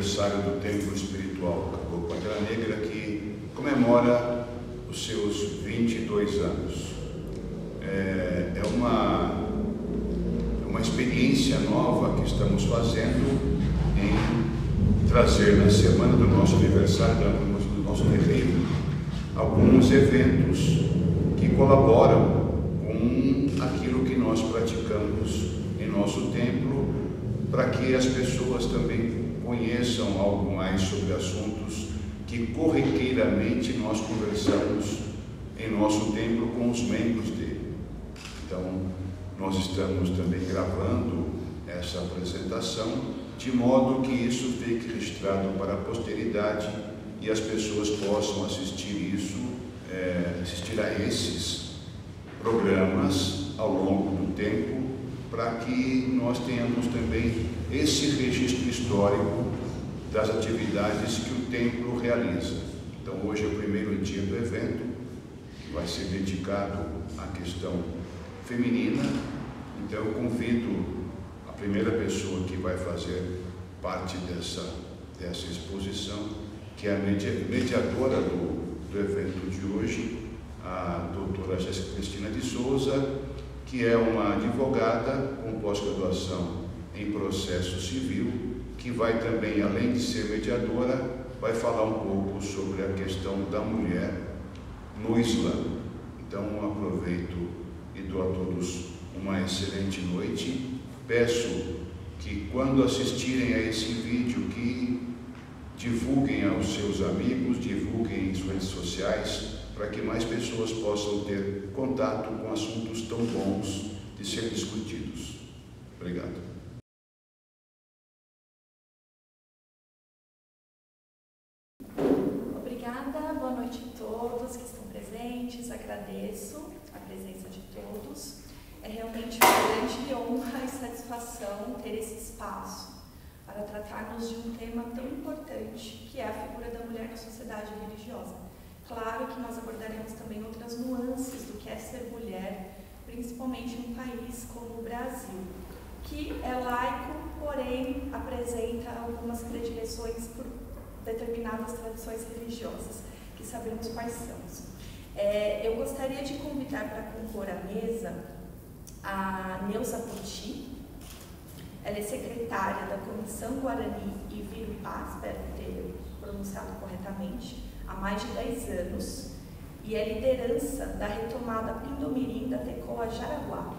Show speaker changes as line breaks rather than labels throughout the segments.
aniversário do Templo Espiritual Caboclo Pantera Negra, que comemora os seus 22 anos. É uma experiência nova que estamos fazendo em trazer na semana do nosso aniversário, do nosso terreiro, alguns eventos que colaboram com aquilo que nós praticamos em nosso templo, para que as pessoas também conheçam algo mais sobre assuntos que corriqueiramente nós conversamos em nosso templo com os membros dele. Então, nós estamos também gravando essa apresentação, de modo que isso fique registrado para a posteridade e as pessoas possam assistir assistir a esses programas ao longo do tempo, para que nós tenhamos também esse registro histórico das atividades que o templo realiza. Então, hoje é o primeiro dia do evento, que vai ser dedicado à questão feminina. Então, eu convido a primeira pessoa que vai fazer parte dessa exposição, que é a mediadora do evento de hoje, a doutora Jéssica Cristina de Souza, que é uma advogada com pós-graduação em processo civil, que vai também, além de ser mediadora, vai falar um pouco sobre a questão da mulher no Islã. Então, aproveito e dou a todos uma excelente noite. Peço que, quando assistirem a esse vídeo, que divulguem aos seus amigos, divulguem em suas redes sociais, para que mais pessoas possam ter contato com assuntos tão bons de ser discutidos. Obrigado.
Obrigada, boa noite a todos que estão presentes, agradeço a presença de todos. É realmente uma grande honra e satisfação ter esse espaço para tratarmos de um tema tão importante, que é a figura da mulher na sociedade religiosa. Claro que nós abordaremos também outras nuances do que é ser mulher, principalmente em um país como o Brasil, que é laico, porém apresenta algumas predileções por determinadas tradições religiosas, que sabemos quais são. Eu gostaria de convidar para compor a mesa a Neuza Poti. Ela é secretária da Comissão Guarani e Virupá, espero ter pronunciado corretamente, há mais de 10 anos, e é liderança da retomada Pindomirim da Tecoa Jaraguá.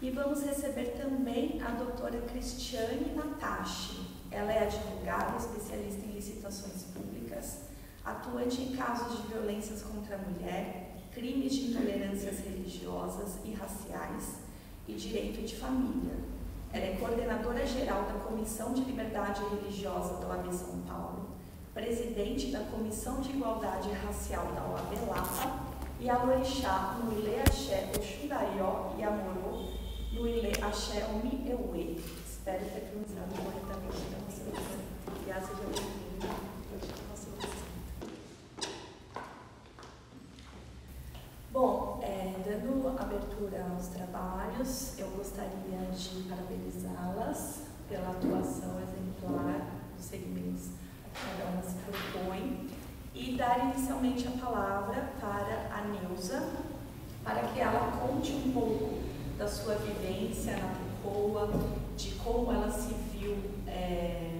E vamos receber também a doutora Cristiane Natashi. Ela é advogada, especialista em licitações públicas, atuante em casos de violências contra a mulher, crimes de intolerâncias religiosas e raciais e direito de família. Ela é coordenadora geral da Comissão de Liberdade Religiosa da OAB São Paulo, presidente da Comissão de Igualdade Racial da OAB Lapa e alorixá no Ilê Axé Oxundaió e Amorô no Ilê Axé Omi Euê. Espero ter pronunciado corretamente a nossa lição. Obrigada, seja bem-vinda. Bom, dando abertura aos trabalhos, eu gostaria de parabenizá-las pela atuação exemplar dos segmentos a que cada uma se propõe e dar inicialmente a palavra para a Neuza, para que ela conte um pouco da sua vivência na Tecoa, de como ela se viu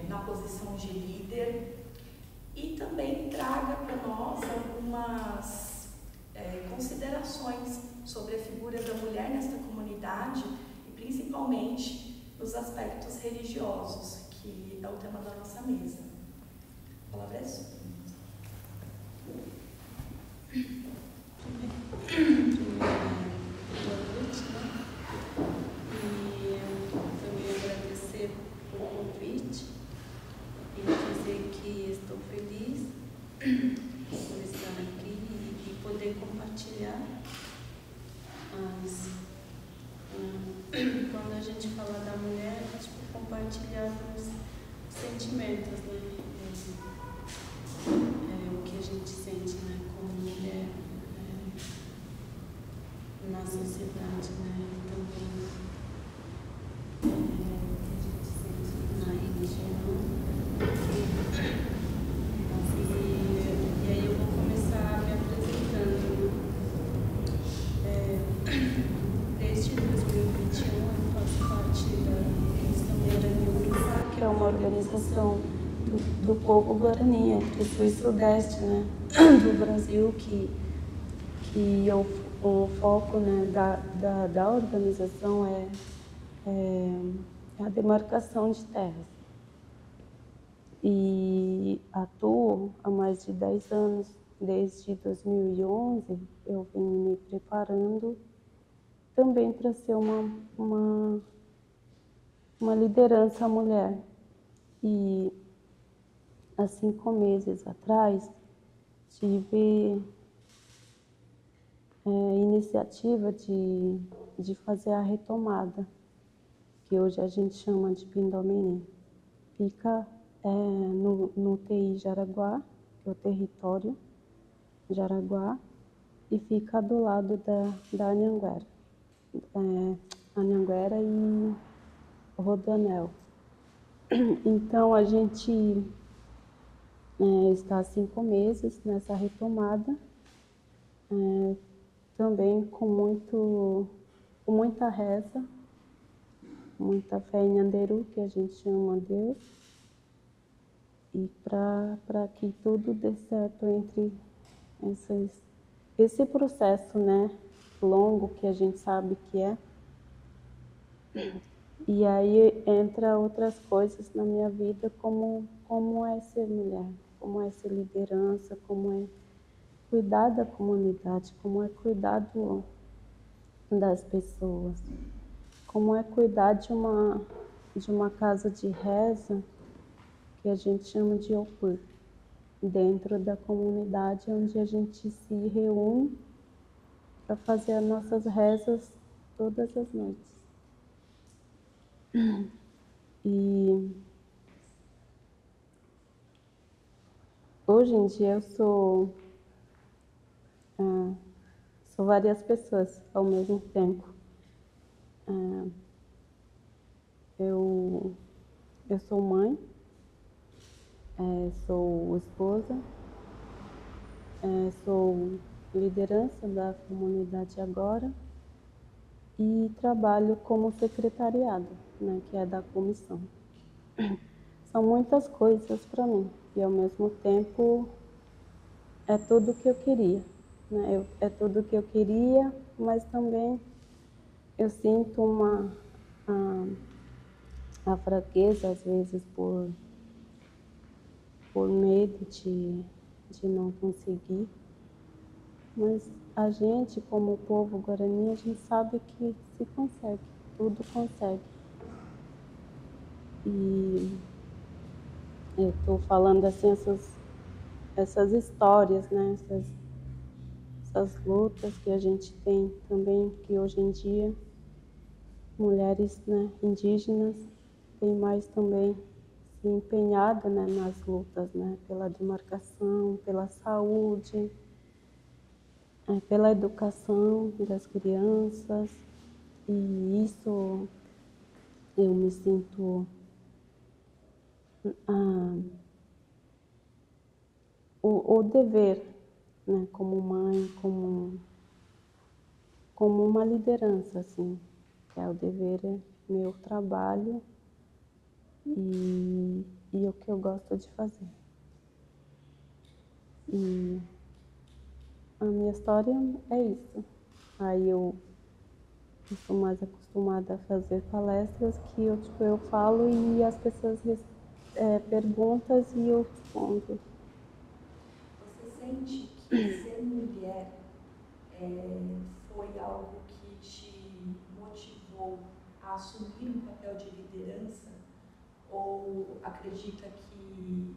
na posição de líder e também traga para nós algumas considerações sobre a figura da mulher nesta comunidade e principalmente nos aspectos religiosos, que é o tema da nossa mesa. A palavra é sua.
Boa noite, E também agradecer o convite e dizer que estou feliz por estar aqui e poder compartilhar quando a gente fala da mulher, compartilhar os sentimentos, o que a gente sente, como mulher na sociedade, também o que a gente sente na religião. organização do povo Guarani, entre sul e sudeste, né, do Brasil, que o foco, né, da organização é a demarcação de terras. E atuo há mais de 10 anos, desde 2011, eu vim me preparando também para ser uma liderança mulher. E há 5 meses atrás, tive iniciativa de fazer a retomada, que hoje a gente chama de Pindomirim. Fica no TI Jaraguá, que é o território Jaraguá, e fica do lado da Anhanguera. Anhanguera e Rodoanel. Então, a gente está há 5 meses nessa retomada, também com muita reza, muita fé em Anderu, que a gente chama Deus, e para que tudo dê certo entre esse processo, né, longo que a gente sabe que é. E aí entra outras coisas na minha vida, como é ser mulher, como é ser liderança, como é cuidar da comunidade, como é cuidar das pessoas, como é cuidar de uma casa de reza, que a gente chama de Opur, dentro da comunidade onde a gente se reúne para fazer as nossas rezas todas as noites. E hoje em dia eu sou várias pessoas ao mesmo tempo. Eu sou mãe, sou esposa, sou liderança da comunidade agora e trabalho como secretariado, né, que é da comissão. São muitas coisas para mim e ao mesmo tempo é tudo o que eu queria, né? É tudo o que eu queria, mas também eu sinto a fraqueza às vezes por medo de não conseguir. Mas a gente, como povo guarani, a gente sabe que se consegue, tudo consegue. E eu estou falando assim essas histórias, né? Essas lutas que a gente tem também, que hoje em dia mulheres, né, indígenas têm mais também se empenhado, né, nas lutas, né, pela demarcação, pela saúde, pela educação das crianças. E isso eu me sinto o dever, né, como mãe, como uma liderança, assim, que é o dever, é meu trabalho e o que eu gosto de fazer. E a minha história é isso. Aí eu sou mais acostumada a fazer palestras que eu falo e as pessoas perguntam e eu respondo.
Você sente que ser mulher foi algo que te motivou a assumir um papel de liderança? Ou acredita que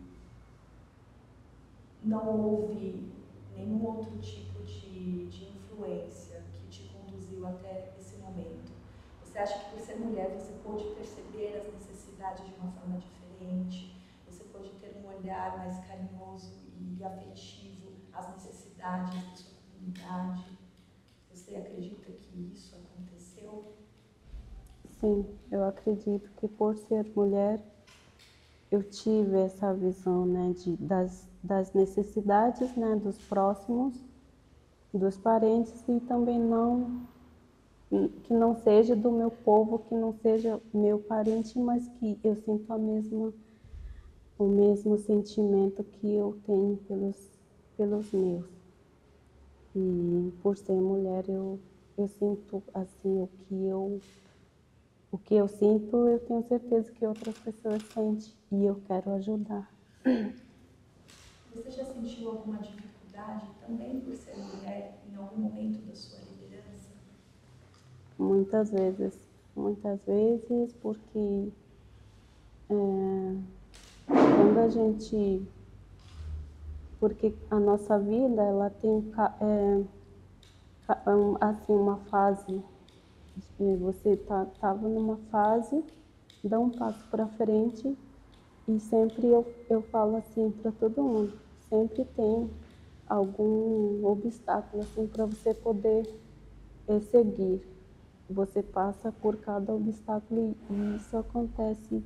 não houve nenhum outro tipo de influência que te conduziu até esse momento? Você acha que por ser mulher você pôde perceber as necessidades de uma forma diferente? Você pôde ter um olhar mais carinhoso e afetivo às necessidades da sua comunidade? Você acredita que isso aconteceu?
Sim, eu acredito que por ser mulher eu tive essa visão, né, das necessidades, né, dos próximos, dos parentes, e também que não seja do meu povo, que não seja meu parente, mas que eu sinto a mesma o mesmo sentimento que eu tenho pelos meus. E por ser mulher, eu sinto assim, o que eu sinto, eu tenho certeza que outras pessoas sentem e eu quero ajudar.
Você já sentiu alguma dificuldade também por ser mulher em algum momento da sua liderança?
Muitas vezes, porque quando a gente... Porque a nossa vida, ela tem assim, uma fase. Você estava numa fase, dá um passo para frente, e sempre eu falo assim para todo mundo, sempre tem algum obstáculo assim para você poder seguir. Você passa por cada obstáculo e isso acontece.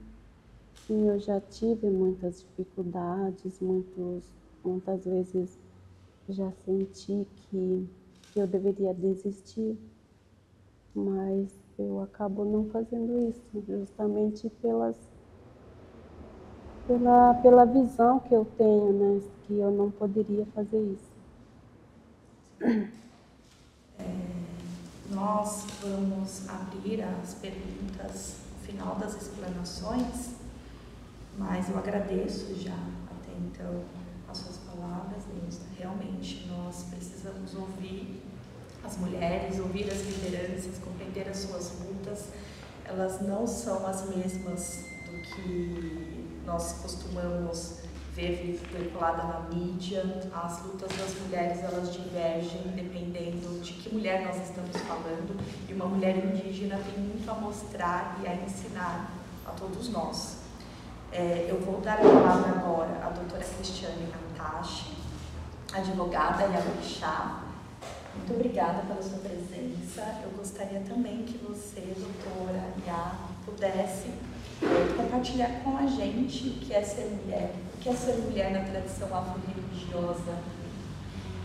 Sim, eu já tive muitas dificuldades, muitas vezes já senti que eu deveria desistir, mas eu acabo não fazendo isso, justamente pela visão que eu tenho, né, que eu não poderia fazer isso.
Nós vamos abrir as perguntas no final das explanações, mas eu agradeço já até então as suas palavras, Neuza. Realmente nós precisamos ouvir as mulheres, ouvir as lideranças, compreender as suas lutas. Elas não são as mesmas do que nós costumamos ver veiculada na mídia. As lutas das mulheres, elas divergem dependendo de que mulher nós estamos falando, e uma mulher indígena tem muito a mostrar e a ensinar a todos nós. Eu vou dar a palavra agora à doutora Cristiane Natache, advogada e orixá. Muito obrigada pela sua presença. Eu gostaria também que você, doutora Iá, pudesse compartilhar com a gente o que é ser mulher. O que é ser mulher na tradição afro-religiosa?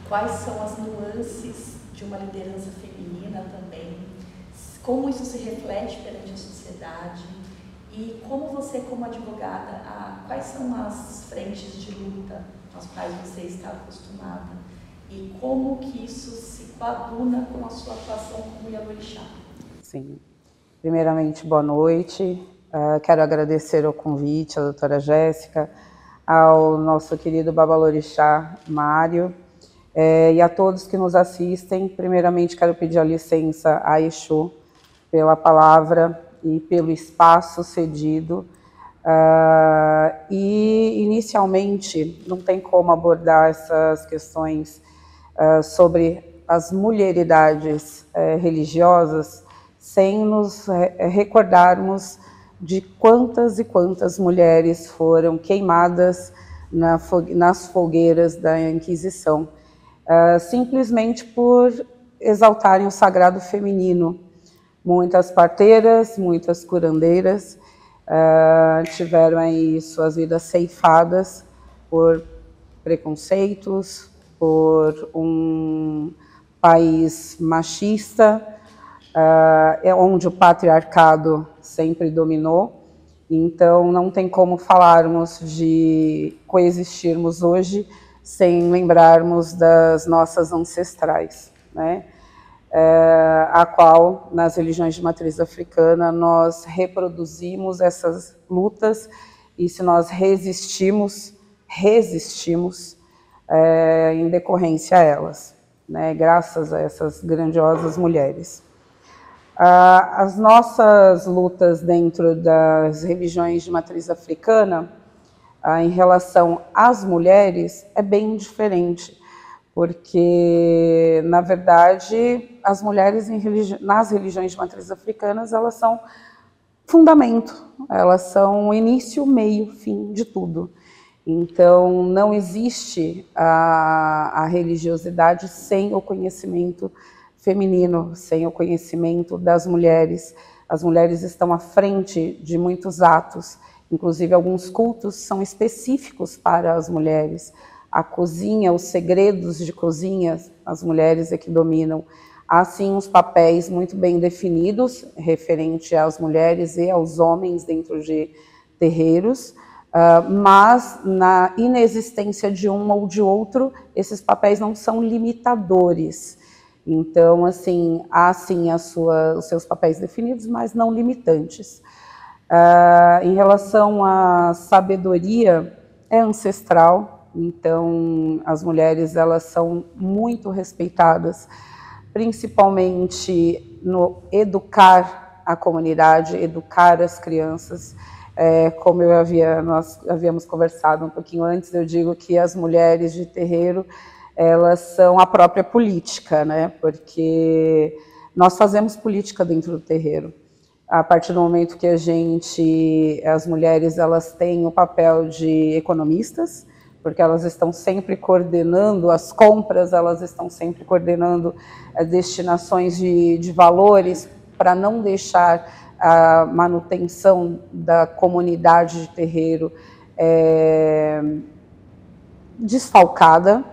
Quais são as nuances de uma liderança feminina também? Como isso se reflete perante a sociedade? E como você, como advogada, quais são as frentes de luta às quais você está acostumada? E como que isso se coaduna com a sua atuação como Ialorixá?
Sim. Primeiramente, boa noite. Quero agradecer o convite à doutora Jéssica, ao nosso querido Babalorixá Mário, e a todos que nos assistem. Primeiramente, quero pedir a licença a Exu pela palavra e pelo espaço cedido. E, inicialmente, não tem como abordar essas questões sobre as mulheridades religiosas sem nos recordarmos de quantas e quantas mulheres foram queimadas nas fogueiras da Inquisição, simplesmente por exaltarem o sagrado feminino. Muitas parteiras, muitas curandeiras tiveram aí suas vidas ceifadas por preconceitos, por um país machista, onde o patriarcado sempre dominou. Então, não tem como falarmos de coexistirmos hoje sem lembrarmos das nossas ancestrais, né? A qual, nas religiões de matriz africana, nós reproduzimos essas lutas, e se nós resistimos em decorrência a elas, né? Graças a essas grandiosas mulheres. As nossas lutas dentro das religiões de matriz africana, em relação às mulheres, é bem diferente, porque, na verdade, as mulheres nas religiões de matriz africanas, elas são fundamento, elas são início, meio, fim de tudo. Então, não existe a religiosidade sem o conhecimento feminino, sem o conhecimento das mulheres. As mulheres estão à frente de muitos atos, inclusive alguns cultos são específicos para as mulheres. A cozinha, os segredos de cozinha, as mulheres é que dominam. Há sim uns papéis muito bem definidos referente às mulheres e aos homens dentro de terreiros, Mas na inexistência de um ou de outro, esses papéis não são limitadores. Então, assim, há sim os seus papéis definidos, mas não limitantes. Em relação à sabedoria, é ancestral, então as mulheres elas são muito respeitadas, principalmente no educar a comunidade, educar as crianças. Como nós havíamos conversado um pouquinho antes, eu digo que as mulheres de terreiro, elas são a própria política, né? Porque nós fazemos política dentro do terreiro. A partir do momento que as mulheres, elas têm o papel de economistas, porque elas estão sempre coordenando as compras, elas estão sempre coordenando as destinações de valores para não deixar a manutenção da comunidade de terreiro desfalcada.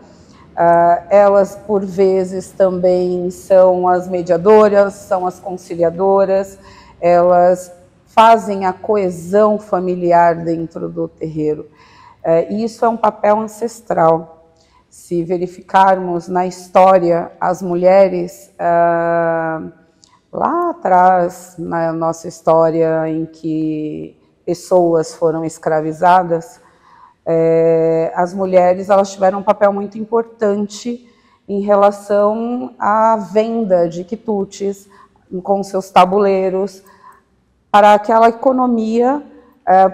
Elas, por vezes, também são as mediadoras, são as conciliadoras, elas fazem a coesão familiar dentro do terreiro. E isso é um papel ancestral. Se verificarmos na história, as mulheres, lá atrás, na nossa história em que pessoas foram escravizadas, as mulheres elas tiveram um papel muito importante em relação à venda de quitutes com seus tabuleiros, para aquela economia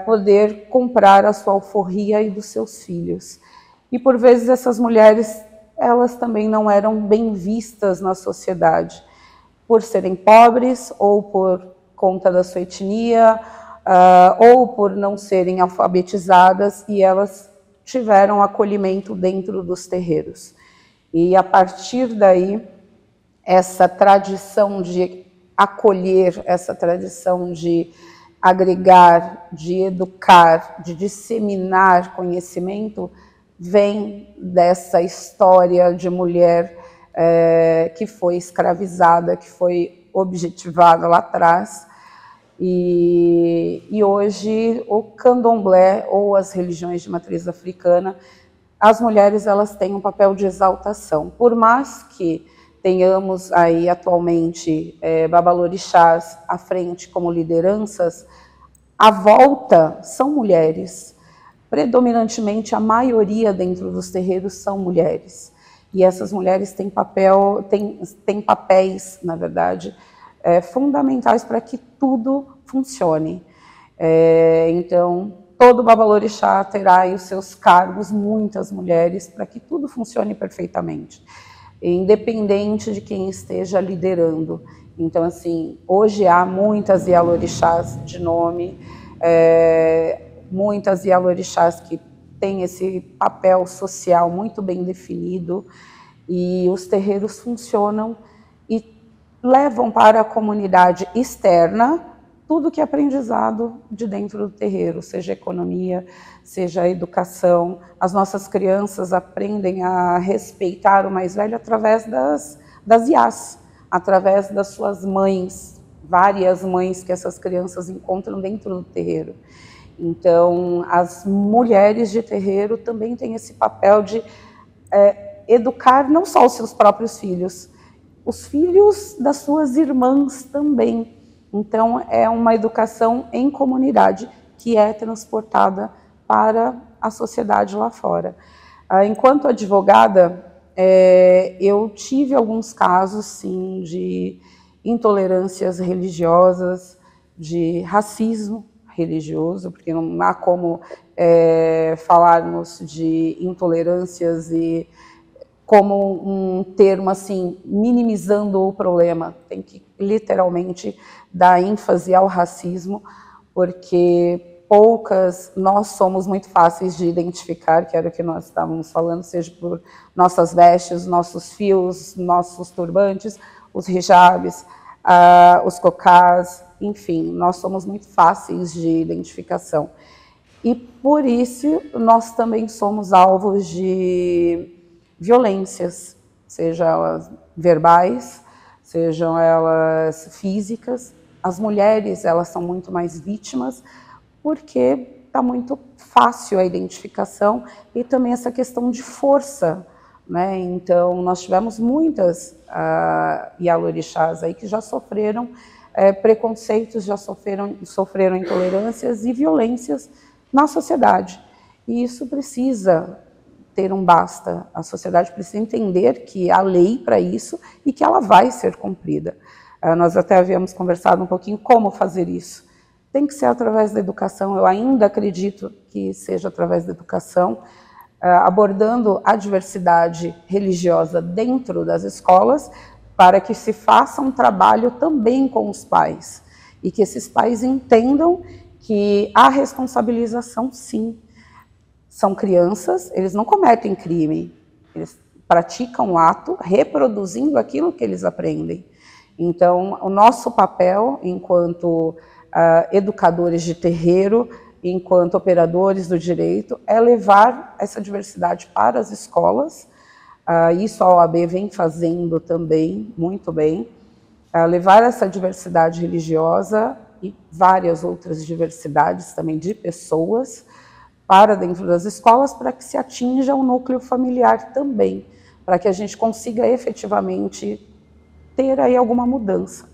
poder comprar a sua alforria e dos seus filhos. E por vezes essas mulheres, elas também não eram bem vistas na sociedade, por serem pobres, ou por conta da sua etnia, ou por não serem alfabetizadas, e elas tiveram acolhimento dentro dos terreiros. E a partir daí, essa tradição de acolher, essa tradição de agregar, de educar, de disseminar conhecimento, vem dessa história de mulher que foi escravizada, que foi objetivada lá atrás. E hoje o candomblé ou as religiões de matriz africana, as mulheres elas têm um papel de exaltação. Por mais que tenhamos aí atualmente babalorixás à frente como lideranças, à volta são mulheres. Predominantemente a maioria dentro dos terreiros são mulheres. E essas mulheres têm papéis, na verdade, fundamentais para que tudo funcione. Então, todo babalorixá terá aí os seus cargos, muitas mulheres, para que tudo funcione perfeitamente, independente de quem esteja liderando. Então, assim, hoje há muitas ialorixás de nome, muitas ialorixás que têm esse papel social muito bem definido, e os terreiros funcionam e levam para a comunidade externa tudo que é aprendizado de dentro do terreiro, seja economia, seja educação. As nossas crianças aprendem a respeitar o mais velho através das iás, através das suas mães, várias mães que essas crianças encontram dentro do terreiro. Então, as mulheres de terreiro também têm esse papel de educar não só os seus próprios filhos, os filhos das suas irmãs também. Então, é uma educação em comunidade que é transportada para a sociedade lá fora. Enquanto advogada, eu tive alguns casos, sim, de intolerâncias religiosas, de racismo religioso, porque não há como falarmos de intolerâncias e como um termo assim, minimizando o problema. Tem que literalmente dar ênfase ao racismo, porque nós somos muito fáceis de identificar, que era o que nós estávamos falando, seja por nossas vestes, nossos fios, nossos turbantes, os hijabs, os cocás, enfim, nós somos muito fáceis de identificação. E por isso nós também somos alvos de violências, sejam elas verbais, sejam elas físicas. As mulheres, elas são muito mais vítimas, porque está muito fácil a identificação e também essa questão de força, né? Então, nós tivemos muitas Yalorixás aí que já sofreram preconceitos, já sofreram intolerâncias e violências na sociedade. E isso precisa ter um basta. A sociedade precisa entender que há lei para isso e que ela vai ser cumprida. Nós até havíamos conversado um pouquinho como fazer isso. Tem que ser através da educação, eu ainda acredito que seja através da educação, abordando a diversidade religiosa dentro das escolas, para que se faça um trabalho também com os pais, e que esses pais entendam que a responsabilização, sim, são crianças, eles não cometem crime, eles praticam o ato reproduzindo aquilo que eles aprendem. Então, o nosso papel enquanto educadores de terreiro, enquanto operadores do direito, é levar essa diversidade para as escolas. Isso a OAB vem fazendo também muito bem, levar essa diversidade religiosa e várias outras diversidades também de pessoas para dentro das escolas, para que se atinja o núcleo familiar também, para que a gente consiga efetivamente ter aí alguma mudança.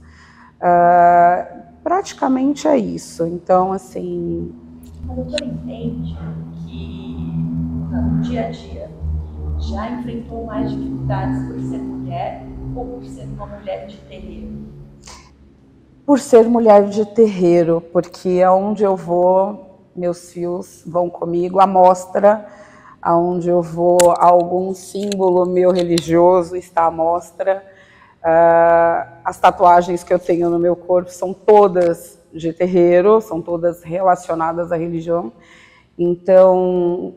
Praticamente é isso. Então, assim...
A doutora entende que no dia a dia já enfrentou mais dificuldades por ser mulher ou por ser uma mulher de terreiro?
Por ser mulher de terreiro, porque aonde eu vou, meus fios vão comigo, a mostra, aonde eu vou, algum símbolo meu religioso está à mostra. As tatuagens que eu tenho no meu corpo são todas de terreiro, são todas relacionadas à religião. Então,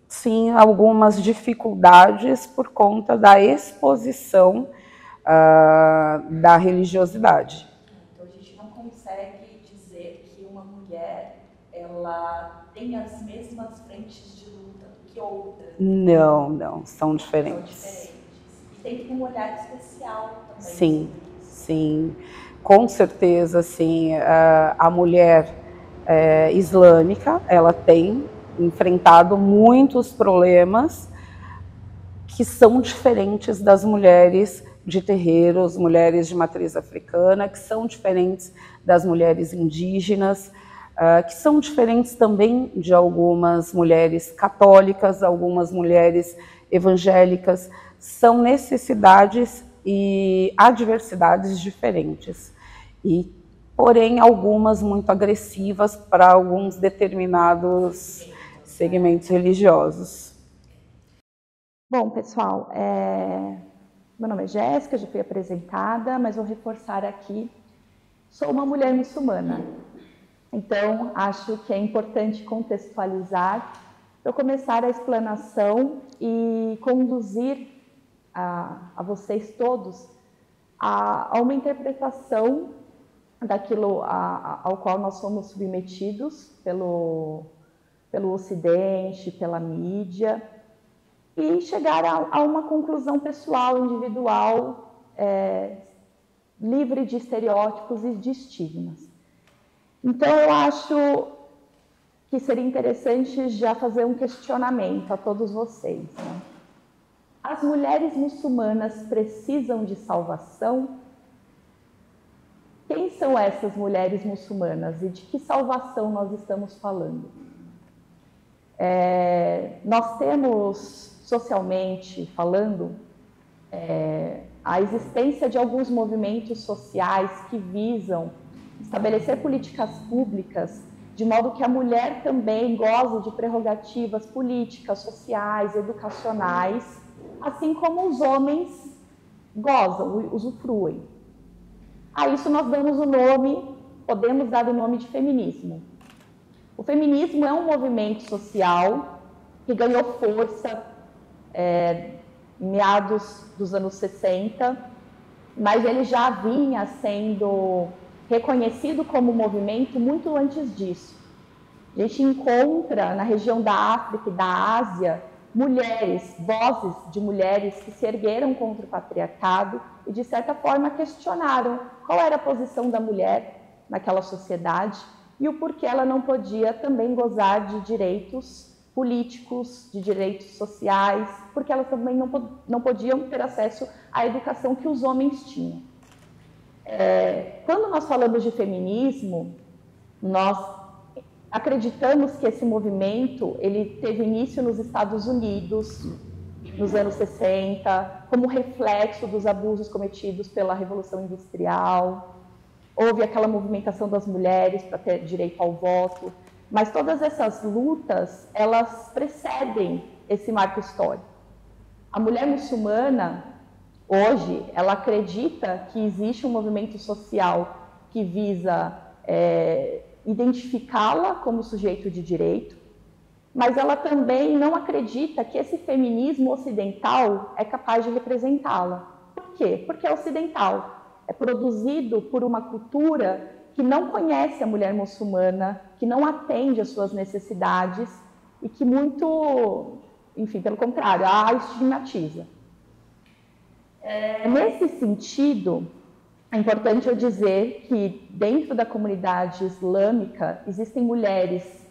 sim, algumas dificuldades por conta da exposição da religiosidade.
Então, a gente não consegue dizer que uma mulher ela tem as mesmas frentes de luta que outra.
Não, não, são diferentes.
São diferentes. E tem que ter um olhar especial também.
Sim, sim. Com certeza, sim. A mulher islâmica, ela tem enfrentado muitos problemas que são diferentes das mulheres de terreiros, mulheres de matriz africana, que são diferentes das mulheres indígenas, que são diferentes também de algumas mulheres católicas, algumas mulheres evangélicas. São necessidades e adversidades diferentes, e porém algumas muito agressivas para alguns determinados segmentos religiosos.
Bom, pessoal, meu nome é Jéssica, já fui apresentada, mas vou reforçar aqui, sou uma mulher muçulmana, então acho que é importante contextualizar para eu começar a explanação e conduzir a vocês todos a uma interpretação daquilo ao qual nós somos submetidos pelo Ocidente, pela mídia, e chegar a uma conclusão pessoal, individual, livre de estereótipos e de estigmas. Então, eu acho que seria interessante já fazer um questionamento a todos vocês, né? As mulheres muçulmanas precisam de salvação? Quem são essas mulheres muçulmanas e de que salvação nós estamos falando? Nós temos, socialmente falando, a existência de alguns movimentos sociais que visam estabelecer políticas públicas de modo que a mulher também goze de prerrogativas políticas, sociais, educacionais, assim como os homens gozam, usufruem. A isso nós damos o nome, podemos dar o nome de feminismo. O feminismo é um movimento social que ganhou força em meados dos anos 60, mas ele já vinha sendo reconhecido como movimento muito antes disso. A gente encontra na região da África e da Ásia mulheres, vozes de mulheres que se ergueram contra o patriarcado e, de certa forma, questionaram qual era a posição da mulher naquela sociedade
e o porquê ela não podia também gozar de direitos políticos, de direitos sociais, porque elas também não podiam ter acesso à educação que os homens tinham. Quando nós falamos de feminismo, nós acreditamos que esse movimento ele teve início nos Estados Unidos, nos anos 60, como reflexo dos abusos cometidos pela Revolução Industrial. Houve aquela movimentação das mulheres para ter direito ao voto, mas todas essas lutas, elas precedem esse marco histórico. A mulher muçulmana, hoje, ela acredita que existe um movimento social que visa identificá-la como sujeito de direito, mas ela também não acredita que esse feminismo ocidental é capaz de representá-la. Por quê? Porque é ocidental. É produzido por uma cultura que não conhece a mulher muçulmana, que não atende às suas necessidades e que muito, enfim, pelo contrário, a estigmatiza. Nesse sentido, é importante eu dizer que dentro da comunidade islâmica existem mulheres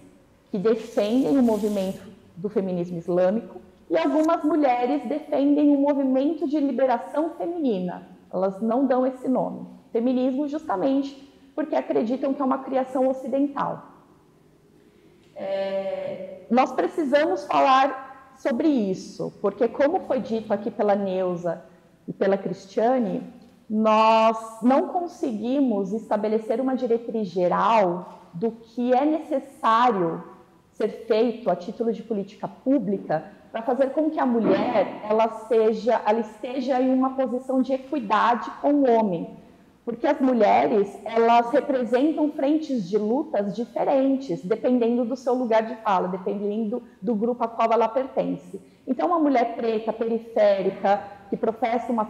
que defendem o movimento do feminismo islâmico e algumas mulheres defendem o movimento de liberação feminina. Elas não dão esse nome. Feminismo justamente porque acreditam que é uma criação ocidental. Nós precisamos falar sobre isso, porque como foi dito aqui pela Neuza e pela Cristiane, nós não conseguimos estabelecer uma diretriz geral do que é necessário ser feito a título de política pública para fazer com que a mulher ela esteja em uma posição de equidade com o homem. Porque as mulheres, elas representam frentes de lutas diferentes, dependendo do seu lugar de fala, dependendo do grupo a qual ela pertence. Então, uma mulher preta, periférica, que professa uma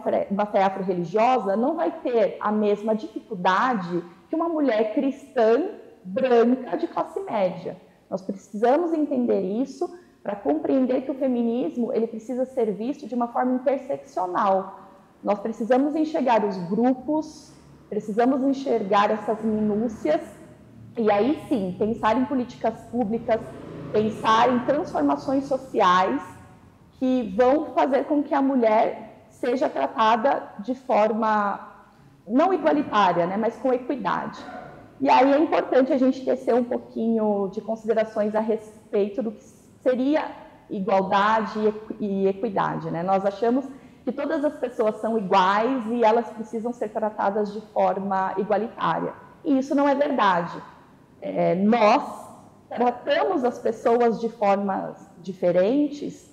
fé afro-religiosa, não vai ter a mesma dificuldade que uma mulher cristã, branca, de classe média. Nós precisamos entender isso para compreender que o feminismo ele precisa ser visto de uma forma interseccional. Nós precisamos enxergar os grupos, precisamos enxergar essas minúcias e aí sim, pensar em políticas públicas, pensar em transformações sociais que vão fazer com que a mulher seja tratada de forma não igualitária, né, mas com equidade. E aí é importante a gente tecer um pouquinho de considerações a respeito do que seria igualdade e equidade, né? Nós achamos que todas as pessoas são iguais e elas precisam ser tratadas de forma igualitária. E isso não é verdade. Nós tratamos as pessoas de formas diferentes,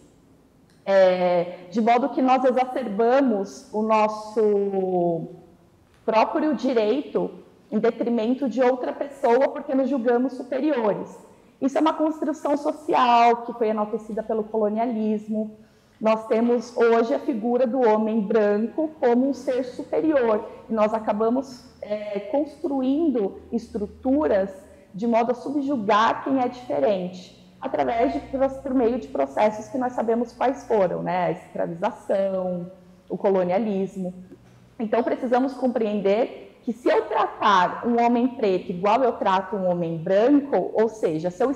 de modo que nós exacerbamos o nosso próprio direito em detrimento de outra pessoa porque nos julgamos superiores. Isso é uma construção social que foi enaltecida pelo colonialismo. Nós temos hoje a figura do homem branco como um ser superior. E nós acabamos construindo estruturas de modo a subjugar quem é diferente, por meio de processos que nós sabemos quais foram, né? A escravização, o colonialismo. Então precisamos compreender que se eu tratar um homem preto igual eu trato um homem branco, ou seja, se eu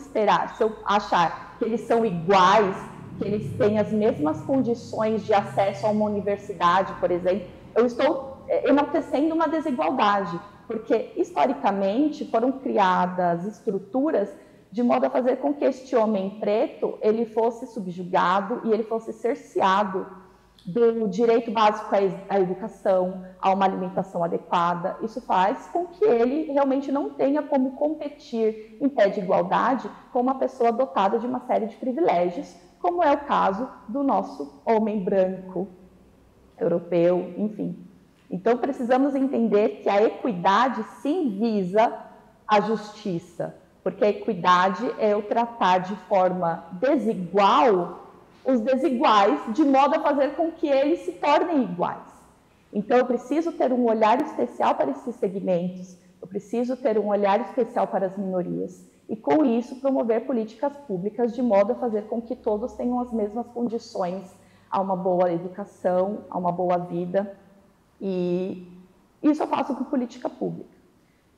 achar que eles são iguais, que eles têm as mesmas condições de acesso a uma universidade, por exemplo, eu estou enaltecendo uma desigualdade, porque historicamente foram criadas estruturas de modo a fazer com que este homem preto ele fosse subjugado e ele fosse cerceado do direito básico à educação, a uma alimentação adequada. Isso faz com que ele realmente não tenha como competir em pé de igualdade com uma pessoa dotada de uma série de privilégios, como é o caso do nosso homem branco, europeu, enfim. Então, precisamos entender que a equidade sim visa a justiça, porque a equidade é o tratar de forma desigual os desiguais, de modo a fazer com que eles se tornem iguais. Então, eu preciso ter um olhar especial para esses segmentos, eu preciso ter um olhar especial para as minorias, e com isso promover políticas públicas de modo a fazer com que todos tenham as mesmas condições a uma boa educação, a uma boa vida, e isso eu faço com política pública.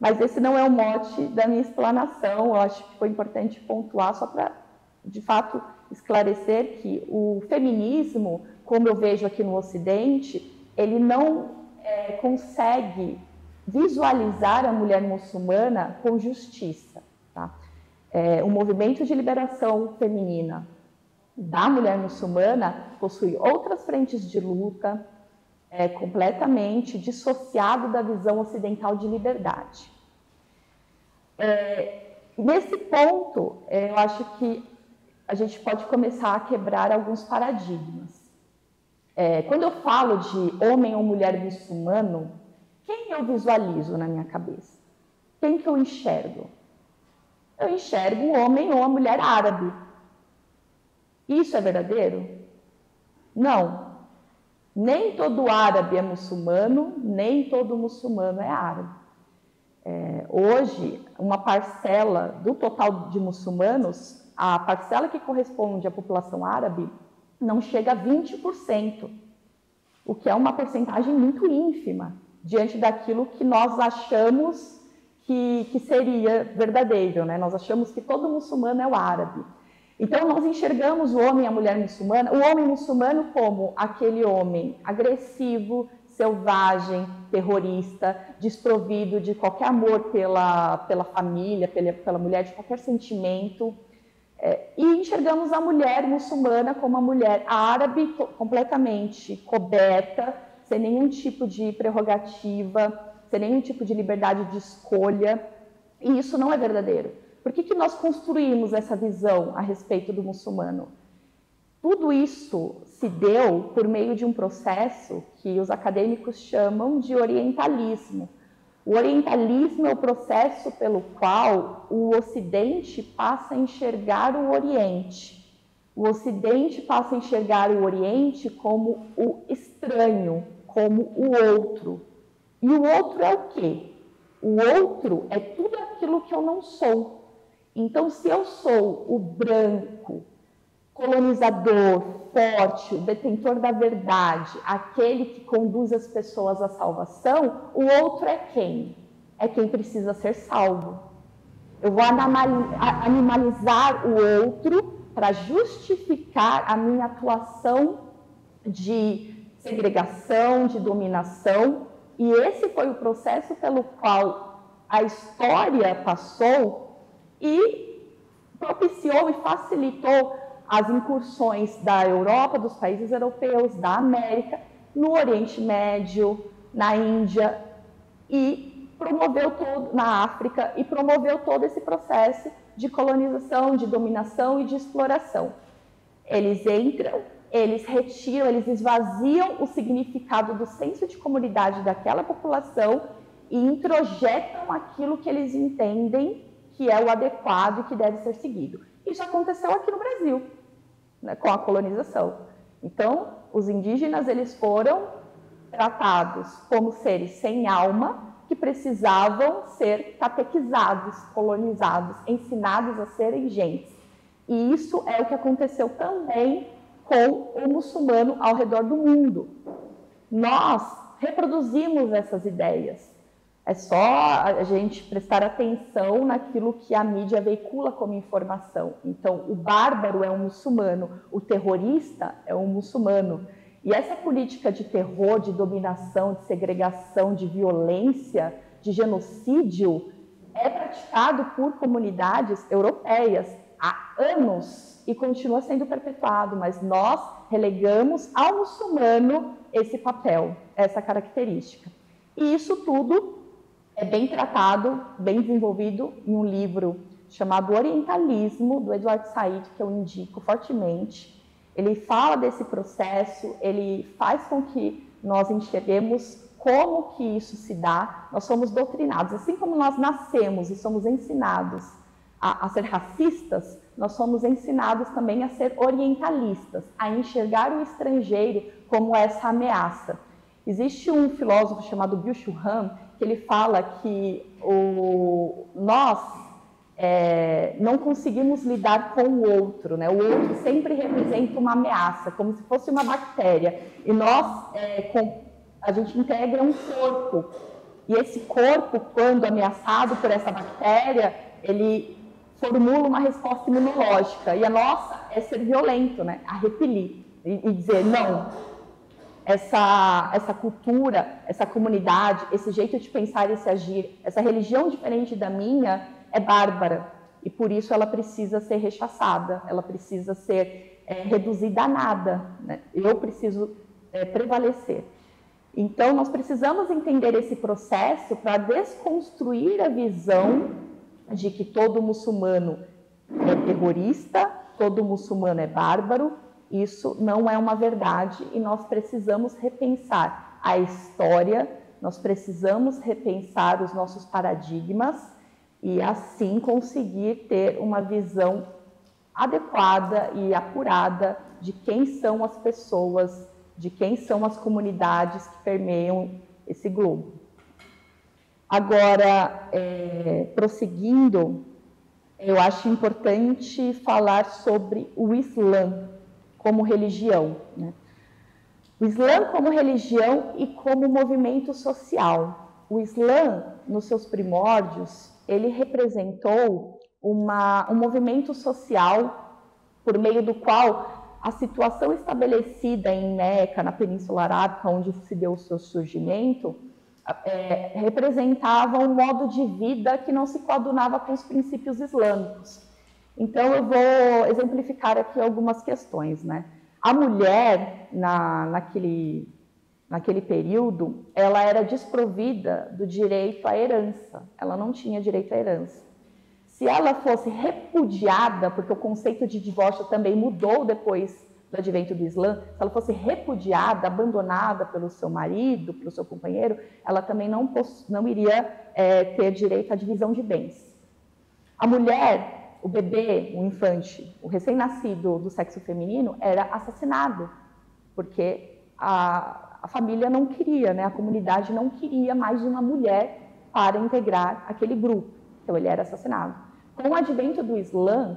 Mas esse não é o mote da minha explanação. Eu acho que foi importante pontuar só para, de fato, esclarecer que o feminismo, como eu vejo aqui no Ocidente, ele não consegue visualizar a mulher muçulmana com justiça. Tá? O movimento de liberação feminina da mulher muçulmana possui outras frentes de luta, completamente dissociado da visão ocidental de liberdade. Nesse ponto, eu acho que a gente pode começar a quebrar alguns paradigmas. Quando eu falo de homem ou mulher muçulmano, quem eu visualizo na minha cabeça? Quem que eu enxergo? Eu enxergo o homem ou a mulher árabe. Isso é verdadeiro? Não. Nem todo árabe é muçulmano, nem todo muçulmano é árabe. Hoje, uma parcela do total de muçulmanos, a parcela que corresponde à população árabe, não chega a 20%, o que é uma porcentagem muito ínfima, diante daquilo que nós achamos que seria verdadeiro, né? Nós achamos que todo muçulmano é o árabe. Então, nós enxergamos o homem e a mulher muçulmana, o homem muçulmano como aquele homem agressivo, selvagem, terrorista, desprovido de qualquer amor pela família, pela mulher, de qualquer sentimento. E enxergamos a mulher muçulmana como a mulher árabe, completamente coberta, sem nenhum tipo de prerrogativa, sem nenhum tipo de liberdade de escolha. E isso não é verdadeiro. Por que nós construímos essa visão a respeito do muçulmano? Tudo isso se deu por meio de um processo que os acadêmicos chamam de orientalismo. O orientalismo é o processo pelo qual o Ocidente passa a enxergar o Oriente. O Ocidente passa a enxergar o Oriente como o estranho, como o outro. E o outro é o quê? O outro é tudo aquilo que eu não sou. Então, se eu sou o branco, colonizador, forte, o detentor da verdade, aquele que conduz as pessoas à salvação, o outro é quem? É quem precisa ser salvo. Eu vou animalizar o outro para justificar a minha atuação de segregação, de dominação, e esse foi o processo pelo qual a história passou e propiciou e facilitou as incursões da Europa, dos países europeus, da América, no Oriente Médio, na Índia e promoveu todo, na África, e promoveu todo esse processo de colonização, de dominação e de exploração. Eles entram, eles retiram, eles esvaziam o significado do senso de comunidade daquela população e introjetam aquilo que eles entendem que é o adequado e que deve ser seguido. Isso aconteceu aqui no Brasil, né, com a colonização. Então, os indígenas eles foram tratados como seres sem alma, que precisavam ser catequizados, colonizados, ensinados a serem gentes. E isso é o que aconteceu também com o muçulmano ao redor do mundo. Nós reproduzimos essas ideias. É só a gente prestar atenção naquilo que a mídia veicula como informação. Então, o bárbaro é um muçulmano, o terrorista é um muçulmano. E essa política de terror, de dominação, de segregação, de violência, de genocídio, é praticado por comunidades europeias há anos e continua sendo perpetuado, mas nós relegamos ao muçulmano esse papel, essa característica. E isso tudo é bem tratado, bem desenvolvido em um livro chamado Orientalismo, do Edward Said, que eu indico fortemente. Ele fala desse processo, ele faz com que nós enxerguemos como que isso se dá. Nós somos doutrinados, assim como nós nascemos e somos ensinados a ser racistas, nós somos ensinados também a ser orientalistas, a enxergar o estrangeiro como essa ameaça. Existe um filósofo chamado Byung-Chul Han, que ele fala que nós não conseguimos lidar com o outro, né? O outro sempre representa uma ameaça, como se fosse uma bactéria. E nós, a gente integra um corpo. E esse corpo, quando ameaçado por essa bactéria, ele formula uma resposta imunológica. E a nossa é ser violento, né? A repelir e dizer, não, essa cultura, essa comunidade, esse jeito de pensar e se agir, essa religião diferente da minha é bárbara. E por isso ela precisa ser rechaçada, ela precisa ser reduzida a nada, né? Eu preciso prevalecer. Então, nós precisamos entender esse processo para desconstruir a visão de que todo muçulmano é terrorista, todo muçulmano é bárbaro. Isso não é uma verdade e nós precisamos repensar a história, nós precisamos repensar os nossos paradigmas e assim conseguir ter uma visão adequada e apurada de quem são as pessoas, de quem são as comunidades que permeiam esse globo. Agora, prosseguindo, eu acho importante falar sobre o Islã como religião, né? O Islã como religião e como movimento social. O Islã, nos seus primórdios, ele representou um movimento social por meio do qual a situação estabelecida em Meca, na Península Arábica, onde se deu o seu surgimento, representava um modo de vida que não se coadunava com os princípios islâmicos. Então, eu vou exemplificar aqui algumas questões, né? A mulher, naquele período, ela era desprovida do direito à herança. Ela não tinha direito à herança. Se ela fosse repudiada, porque o conceito de divórcio também mudou depois do advento do Islã, se ela fosse repudiada, abandonada pelo seu marido, pelo seu companheiro, ela também não iria ter direito à divisão de bens. A mulher, o bebê, o infante, o recém-nascido do sexo feminino era assassinado, porque a família não queria, né? A comunidade não queria mais uma mulher para integrar aquele grupo, então ele era assassinado. Com o advento do Islã,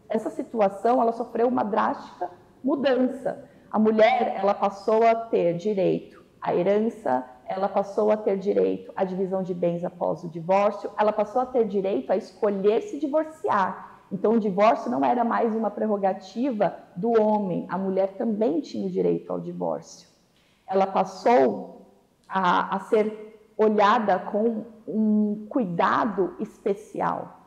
essa situação ela sofreu uma drástica mudança. A mulher ela passou a ter direito à herança, ela passou a ter direito à divisão de bens após o divórcio, ela passou a ter direito a escolher se divorciar. Então, o divórcio não era mais uma prerrogativa do homem, a mulher também tinha o direito ao divórcio. Ela passou a ser olhada com um cuidado especial,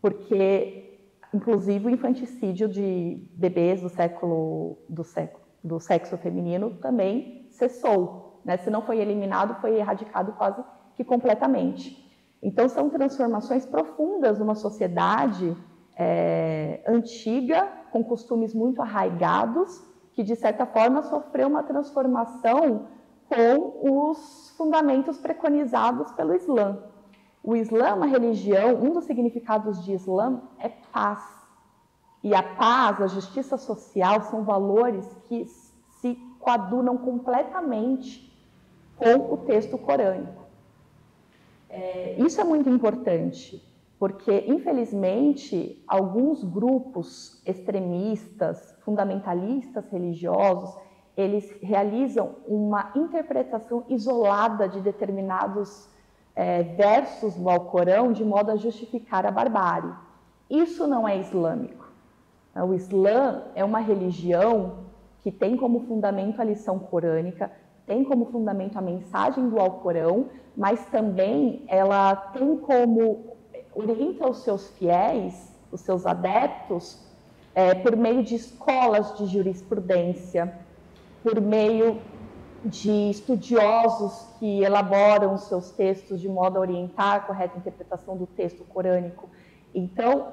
porque, inclusive, o infanticídio de bebês do sexo feminino também cessou. Né? Se não foi eliminado, foi erradicado quase que completamente. Então, são transformações profundas numa sociedade antiga, com costumes muito arraigados, que, de certa forma, sofreu uma transformação com os fundamentos preconizados pelo Islã. O Islã, uma religião, um dos significados de Islã é paz. E a paz, a justiça social, são valores que se coadunam completamente com o texto corânico. Isso é muito importante, porque, infelizmente, alguns grupos extremistas, fundamentalistas religiosos, eles realizam uma interpretação isolada de determinados versos do Alcorão de modo a justificar a barbárie. Isso não é islâmico. O Islã é uma religião que tem como fundamento a lição corânica, tem como fundamento a mensagem do Alcorão, mas também ela tem como orienta os seus fiéis, os seus adeptos, por meio de escolas de jurisprudência, por meio de estudiosos que elaboram os seus textos de modo a orientar a correta interpretação do texto corânico. Então,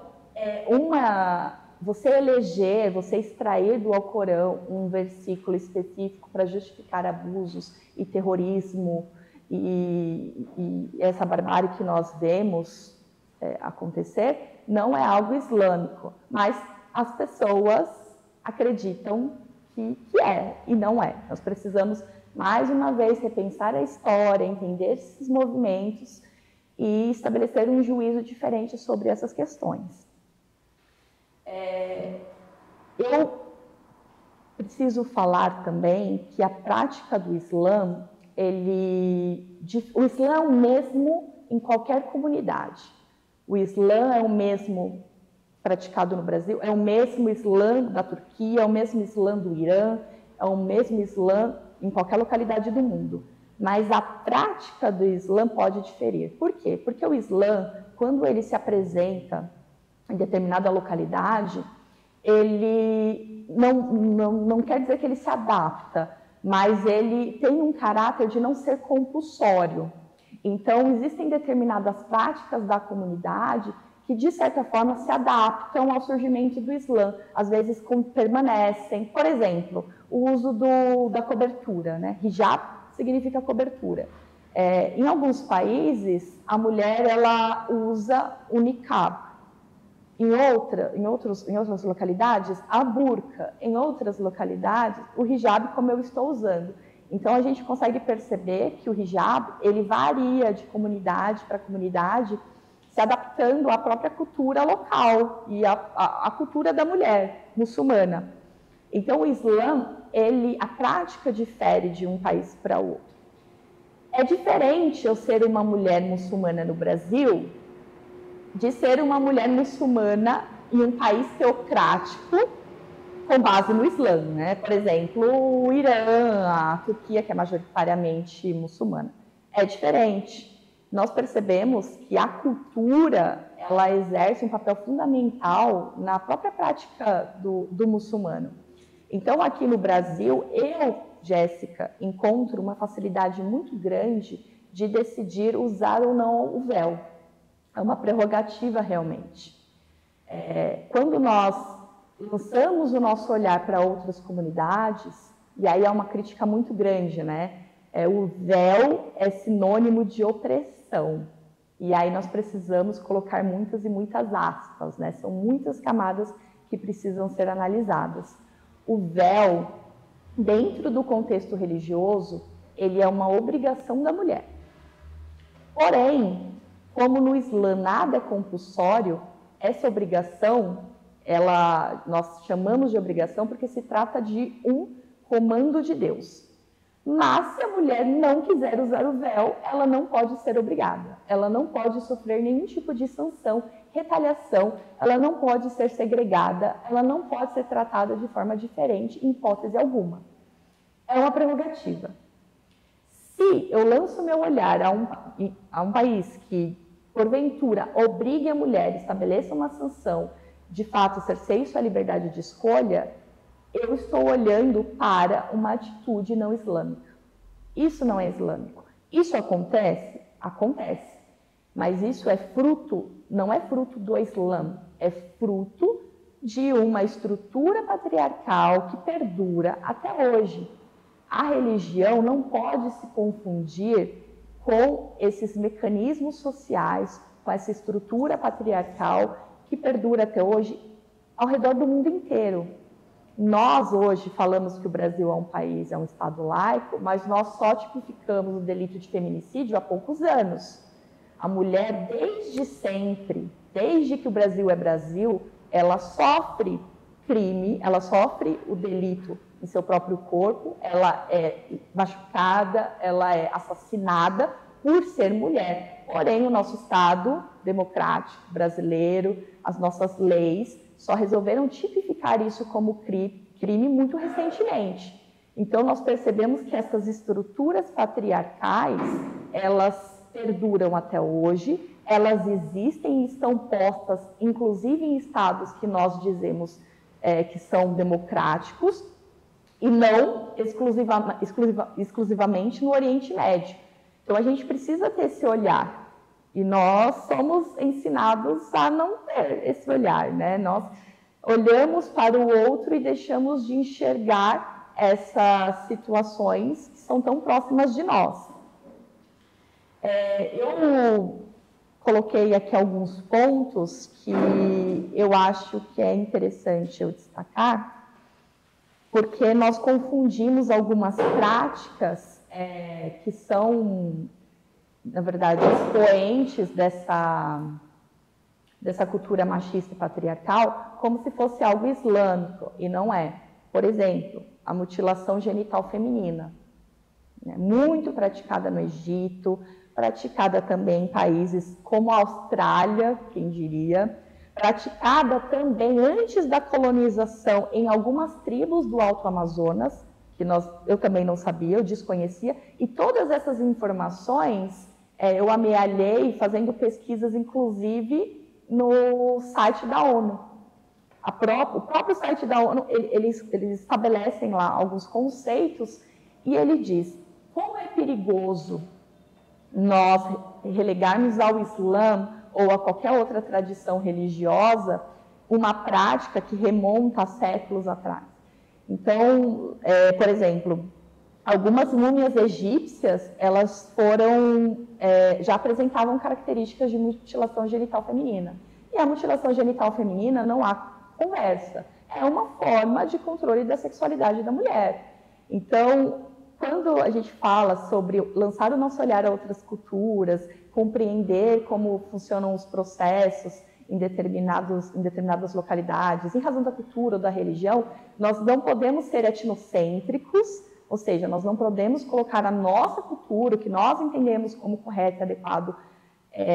você eleger, você extrair do Alcorão um versículo específico para justificar abusos e terrorismo e essa barbárie que nós vemos acontecer, não é algo islâmico, mas as pessoas acreditam que é e não é. Nós precisamos, mais uma vez, repensar a história, entender esses movimentos e estabelecer um juízo diferente sobre essas questões. Eu preciso falar também que a prática do Islã o Islã é o mesmo em qualquer comunidade. O Islã é o mesmo praticado no Brasil, é o mesmo Islã da Turquia, é o mesmo Islã do Irã, é o mesmo Islã em qualquer localidade do mundo. Mas a prática do Islã pode diferir. Por quê? Porque o Islã, quando ele se apresenta em determinada localidade, ele não quer dizer que ele se adapta, mas ele tem um caráter de não ser compulsório. Então, existem determinadas práticas da comunidade que, de certa forma, se adaptam ao surgimento do Islã. Às vezes, permanecem. Por exemplo, o uso da cobertura, né? Hijab significa cobertura. Em alguns países, a mulher ela usa o niqab. Em outras localidades, a burca. Em outras localidades, o hijab, como eu estou usando. Então, a gente consegue perceber que o hijab, ele varia de comunidade para comunidade, se adaptando à própria cultura local e à cultura da mulher muçulmana. Então, o Islã, a prática difere de um país para o outro. É diferente eu ser uma mulher muçulmana no Brasil de ser uma mulher muçulmana em um país teocrático com base no Islã, né? Por exemplo, o Irã, a Turquia, que é majoritariamente muçulmana. É diferente. Nós percebemos que a cultura, ela exerce um papel fundamental na própria prática do muçulmano. Então, aqui no Brasil, eu, Jéssica, encontro uma facilidade muito grande de decidir usar ou não o véu. É uma prerrogativa, realmente. Quando nós lançamos o nosso olhar para outras comunidades, e aí é uma crítica muito grande, né? O véu é sinônimo de opressão. E aí nós precisamos colocar muitas e muitas aspas, né? São muitas camadas que precisam ser analisadas. O véu, dentro do contexto religioso, ele é uma obrigação da mulher. Porém, como no Islã nada é compulsório, essa obrigação, nós chamamos de obrigação porque se trata de um comando de Deus. Mas se a mulher não quiser usar o véu, ela não pode ser obrigada. Ela não pode sofrer nenhum tipo de sanção, retaliação, ela não pode ser segregada, ela não pode ser tratada de forma diferente em hipótese alguma. É uma prerrogativa. Se eu lanço meu olhar a um país que, porventura, obrigue a mulher, estabeleça uma sanção, de fato cerceie sua liberdade de escolha, eu estou olhando para uma atitude não islâmica. Isso não é islâmico. Isso acontece? Acontece. Mas isso não é fruto do Islã, é fruto de uma estrutura patriarcal que perdura até hoje. A religião não pode se confundir com esses mecanismos sociais, com essa estrutura patriarcal que perdura até hoje ao redor do mundo inteiro. Nós hoje falamos que o Brasil é um país, é um Estado laico, mas nós só tipificamos o delito de feminicídio há poucos anos. A mulher, desde sempre, desde que o Brasil é Brasil, ela sofre crime, ela sofre o delito em seu próprio corpo, ela é machucada, ela é assassinada por ser mulher. Porém, o nosso Estado democrático brasileiro, as nossas leis, só resolveram tipificar isso como crime muito recentemente. Então, nós percebemos que essas estruturas patriarcais, elas perduram até hoje, elas existem e estão postas, inclusive em estados que nós dizemos que são democráticos, e não exclusivamente no Oriente Médio. Então, a gente precisa ter esse olhar. E nós somos ensinados a não ter esse olhar, né? Nós olhamos para o outro e deixamos de enxergar essas situações que são tão próximas de nós. Eu coloquei aqui alguns pontos que eu acho que é interessante eu destacar, porque nós confundimos algumas práticas que são, na verdade, expoentes dessa cultura machista e patriarcal, como se fosse algo islâmico, e não é. Por exemplo, a mutilação genital feminina. né? Muito praticada no Egito, praticada também em países como a Austrália, quem diria, praticada também antes da colonização em algumas tribos do Alto Amazonas, que eu também não sabia, eu desconhecia, e todas essas informações eu amealhei fazendo pesquisas, inclusive, no site da ONU. O próprio site da ONU, eles estabelecem lá alguns conceitos e ele diz: como é perigoso nós relegarmos ao Islã ou a qualquer outra tradição religiosa uma prática que remonta a séculos atrás. Então, por exemplo, algumas múmias egípcias, elas já apresentavam características de mutilação genital feminina. E a mutilação genital feminina não há conversa. É uma forma de controle da sexualidade da mulher. Então, quando a gente fala sobre lançar o nosso olhar a outras culturas, compreender como funcionam os processos em determinadas localidades, em razão da cultura ou da religião, nós não podemos ser etnocêntricos, ou seja, nós não podemos colocar a nossa cultura, o que nós entendemos como correto e adequado,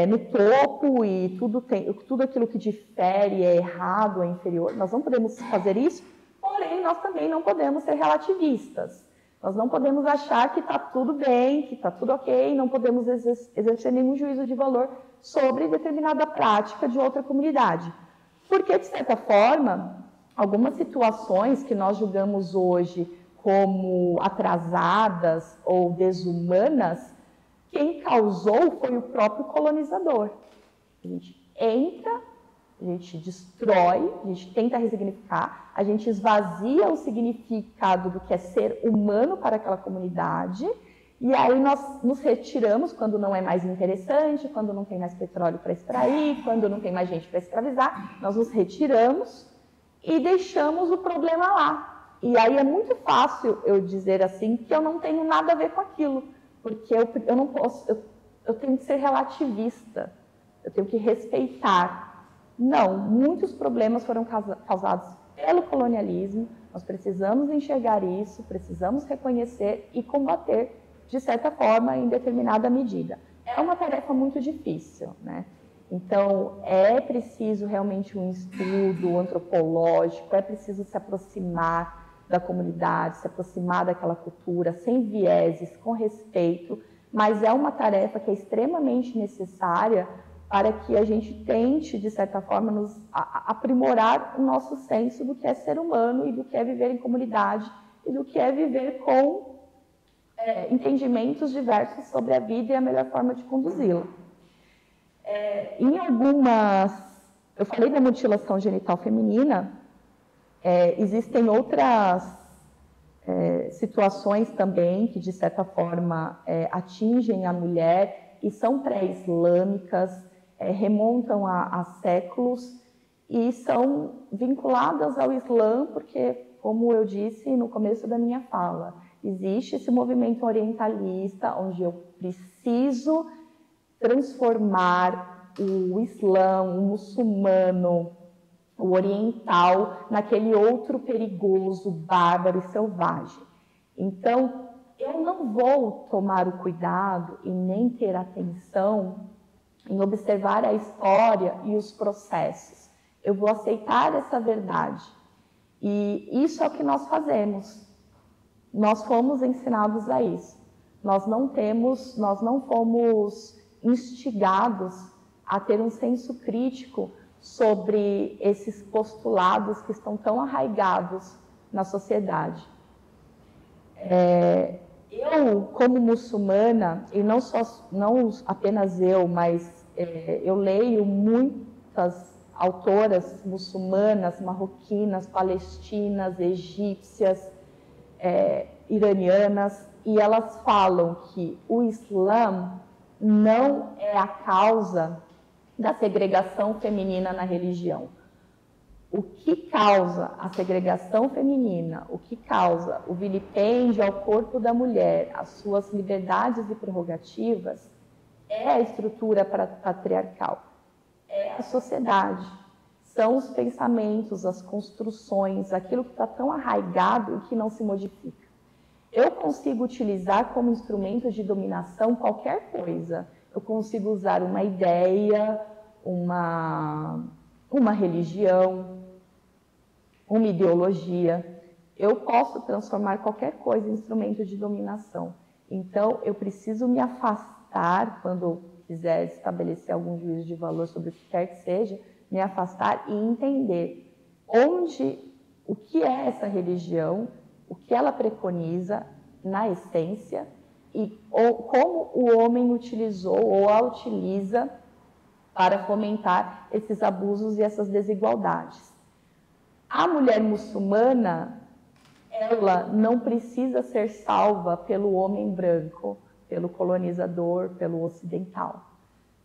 no topo, e tudo aquilo que difere é errado, é inferior. Nós não podemos fazer isso, porém nós também não podemos ser relativistas. Nós não podemos achar que está tudo bem, que está tudo ok, não podemos exercer nenhum juízo de valor sobre determinada prática de outra comunidade. Porque, de certa forma, algumas situações que nós julgamos hoje como atrasadas ou desumanas, quem causou foi o próprio colonizador. A gente entra, a gente destrói, a gente tenta ressignificar, a gente esvazia o significado do que é ser humano para aquela comunidade, e aí nós nos retiramos quando não é mais interessante, quando não tem mais petróleo para extrair, quando não tem mais gente para escravizar, nós nos retiramos e deixamos o problema lá. E aí é muito fácil eu dizer assim que eu não tenho nada a ver com aquilo, porque eu não posso, eu tenho que ser relativista, eu tenho que respeitar. Não, muitos problemas foram causados pelo colonialismo, nós precisamos enxergar isso, precisamos reconhecer e combater, de certa forma, em determinada medida. É uma tarefa muito difícil, né? Então, é preciso realmente um estudo antropológico, é preciso se aproximar da comunidade, se aproximar daquela cultura, sem vieses, com respeito, mas é uma tarefa que é extremamente necessária para que a gente tente, de certa forma, aprimorar o nosso senso do que é ser humano e do que é viver em comunidade e do que é viver com entendimentos diversos sobre a vida e a melhor forma de conduzi-la. Eu falei da mutilação genital feminina, existem outras situações também que, de certa forma, atingem a mulher e são pré-islâmicas, remontam a séculos e são vinculadas ao Islã, porque, como eu disse no começo da minha fala, existe esse movimento orientalista onde eu preciso transformar o Islã, o muçulmano, o oriental, naquele outro perigoso, bárbaro e selvagem. Então, eu não vou tomar o cuidado e nem ter atenção em observar a história e os processos. Eu vou aceitar essa verdade. E isso é o que nós fazemos. Nós fomos ensinados a isso. Nós não fomos instigados a ter um senso crítico sobre esses postulados que estão tão arraigados na sociedade. Eu, como muçulmana, e não apenas eu, mas eu leio muitas autoras muçulmanas, marroquinas, palestinas, egípcias, iranianas, e elas falam que o Islã não é a causa da segregação feminina na religião. O que causa a segregação feminina, o que causa o vilipêndio ao corpo da mulher, as suas liberdades e prerrogativas, é a estrutura patriarcal, é a sociedade, são os pensamentos, as construções, aquilo que está tão arraigado e que não se modifica. Eu consigo utilizar como instrumento de dominação qualquer coisa. Eu consigo usar uma ideia, uma religião, uma ideologia. Eu posso transformar qualquer coisa em instrumento de dominação. Então, eu preciso me afastar, quando eu quiser estabelecer algum juízo de valor sobre o que quer que seja, me afastar e entender o que é essa religião, o que ela preconiza na essência e como o homem utilizou ou a utiliza para fomentar esses abusos e essas desigualdades. A mulher muçulmana, ela não precisa ser salva pelo homem branco, pelo colonizador, pelo ocidental.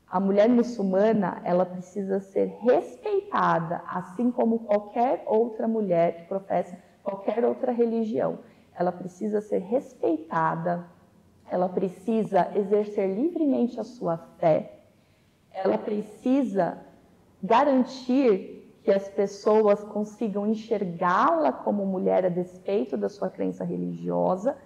A mulher muçulmana, ela precisa ser respeitada, assim como qualquer outra mulher que professa qualquer outra religião. Ela precisa ser respeitada, ela precisa exercer livremente a sua fé, ela precisa garantir que as pessoas consigam enxergá-la como mulher a despeito da sua crença religiosa,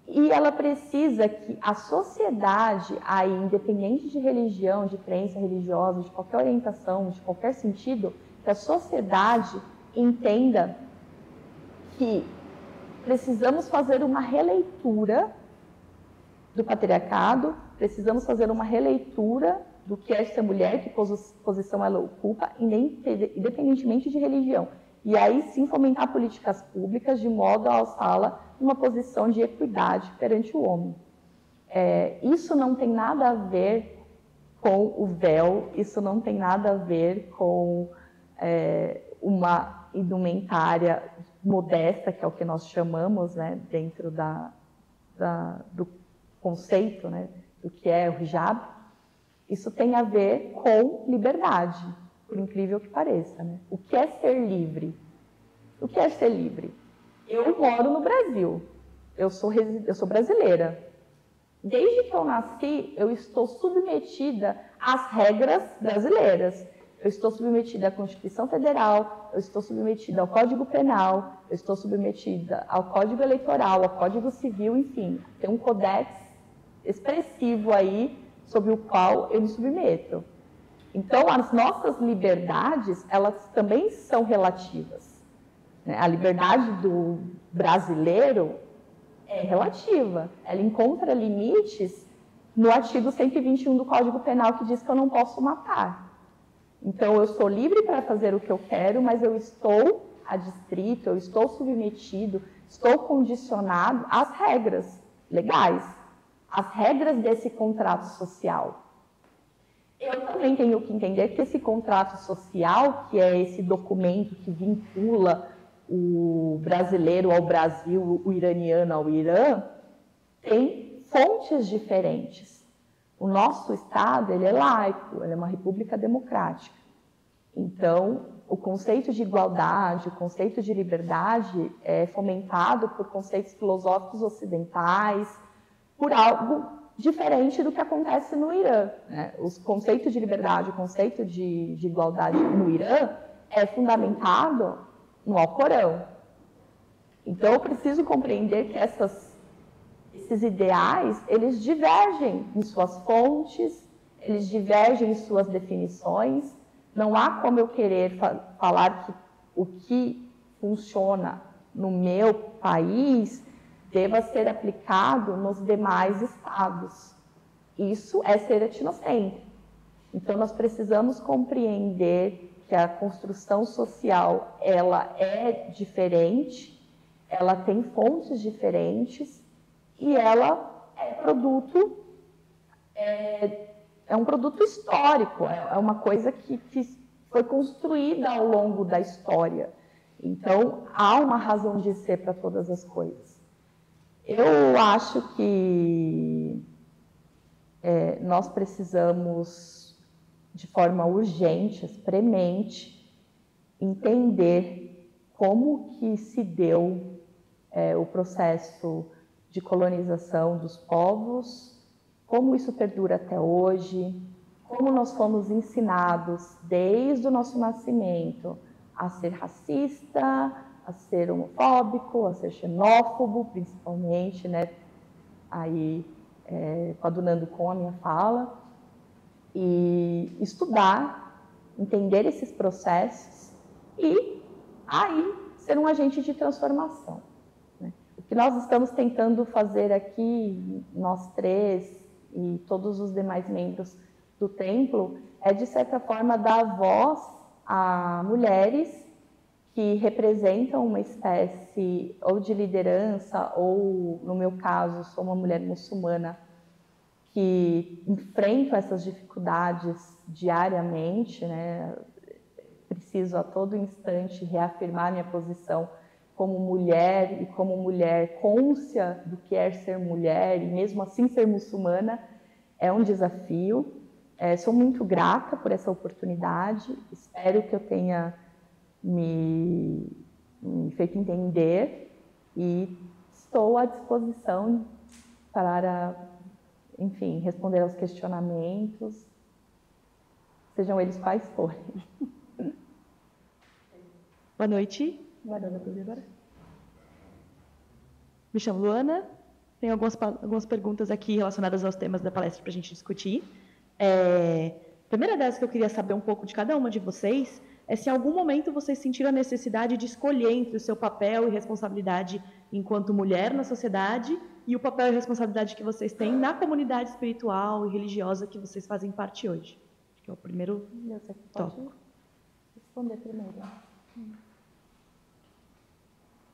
e ela precisa que a sociedade, aí, independente de religião, de crença religiosa, de qualquer orientação, de qualquer sentido, que a sociedade entenda que precisamos fazer uma releitura do patriarcado, precisamos fazer uma releitura do que é ser mulher, que posição ela ocupa, independentemente de religião. E aí sim fomentar políticas públicas de modo a alçá-la numa posição de equidade perante o homem. Isso não tem nada a ver com o véu, isso não tem nada a ver com uma indumentária modesta, que é o que nós chamamos, né, dentro do conceito, né, do que é o hijab. Isso tem a ver com liberdade, por incrível que pareça, né? O que é ser livre? O que é ser livre? Eu moro no Brasil, eu sou brasileira. Desde que eu nasci, eu estou submetida às regras brasileiras. Eu estou submetida à Constituição Federal, eu estou submetida ao Código Penal, eu estou submetida ao Código Eleitoral, ao Código Civil, enfim. Tem um codex expressivo aí sobre o qual eu me submeto. Então, as nossas liberdades, elas também são relativas. A liberdade do brasileiro é relativa. Ela encontra limites no artigo 121 do Código Penal, que diz que eu não posso matar. Então, eu sou livre para fazer o que eu quero, mas eu estou adstrito, eu estou submetido, estou condicionado às regras legais, às regras desse contrato social. Eu também tenho que entender que esse contrato social, que é esse documento que vincula o brasileiro ao Brasil, o iraniano ao Irã, tem fontes diferentes. O nosso Estado, ele é laico, ele é uma república democrática. Então, o conceito de igualdade, o conceito de liberdade é fomentado por conceitos filosóficos ocidentais, por algo diferente do que acontece no Irã. Os conceitos de liberdade, o conceito de igualdade no Irã é fundamentado no Alcorão. Então, eu preciso compreender que esses ideais, eles divergem em suas fontes, eles divergem em suas definições. Não há como eu querer falar que o que funciona no meu país deva ser aplicado nos demais estados. Isso é ser etnocêntrico. Então, nós precisamos compreender que a construção social, ela é diferente, ela tem fontes diferentes e ela é um produto histórico, é uma coisa que foi construída ao longo da história. Então, há uma razão de ser para todas as coisas. Eu acho que nós precisamos, de forma urgente, premente, entender como que se deu o processo de colonização dos povos, como isso perdura até hoje, como nós fomos ensinados desde o nosso nascimento a ser racista, a ser homofóbico, a ser xenófobo, principalmente, né? Aí, coadunando com a minha fala, e estudar, entender esses processos e aí ser um agente de transformação, né? O que nós estamos tentando fazer aqui, nós três e todos os demais membros do templo, é de certa forma dar voz a mulheres que representam uma espécie ou de liderança, ou, no meu caso, sou uma mulher muçulmana que enfrento essas dificuldades diariamente, né? Preciso a todo instante reafirmar minha posição como mulher, e como mulher cônscia do que é ser mulher, e mesmo assim ser muçulmana, é um desafio. Sou muito grata por essa oportunidade, espero que eu tenha me feito entender, e estou à disposição para, enfim, responder aos questionamentos, sejam eles quais forem.
Boa noite. Me chamo Luana. Tenho algumas perguntas aqui relacionadas aos temas da palestra para a gente discutir. A primeira delas que eu queria saber um pouco de cada uma de vocês é se em algum momento vocês sentiram a necessidade de escolher entre o seu papel e responsabilidade enquanto mulher na sociedade e o papel e responsabilidade que vocês têm na comunidade espiritual e religiosa que vocês fazem parte hoje. Acho que é o primeiro tópico.
Responder primeiro.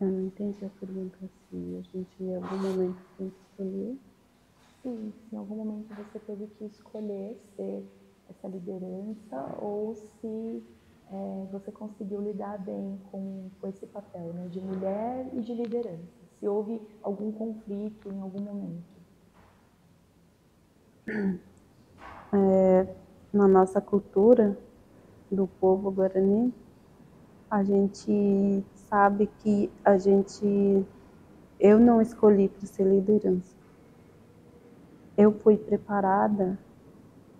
Eu não entendi a pergunta assim. A gente em algum momento tem que escolher?
Sim, se em algum momento você teve que escolher ser essa liderança, ou se você conseguiu lidar bem com esse papel, né, de mulher e de liderança. Se houve algum conflito em algum momento.
Na nossa cultura do povo guarani, a gente sabe que eu não escolhi para ser liderança. Eu fui preparada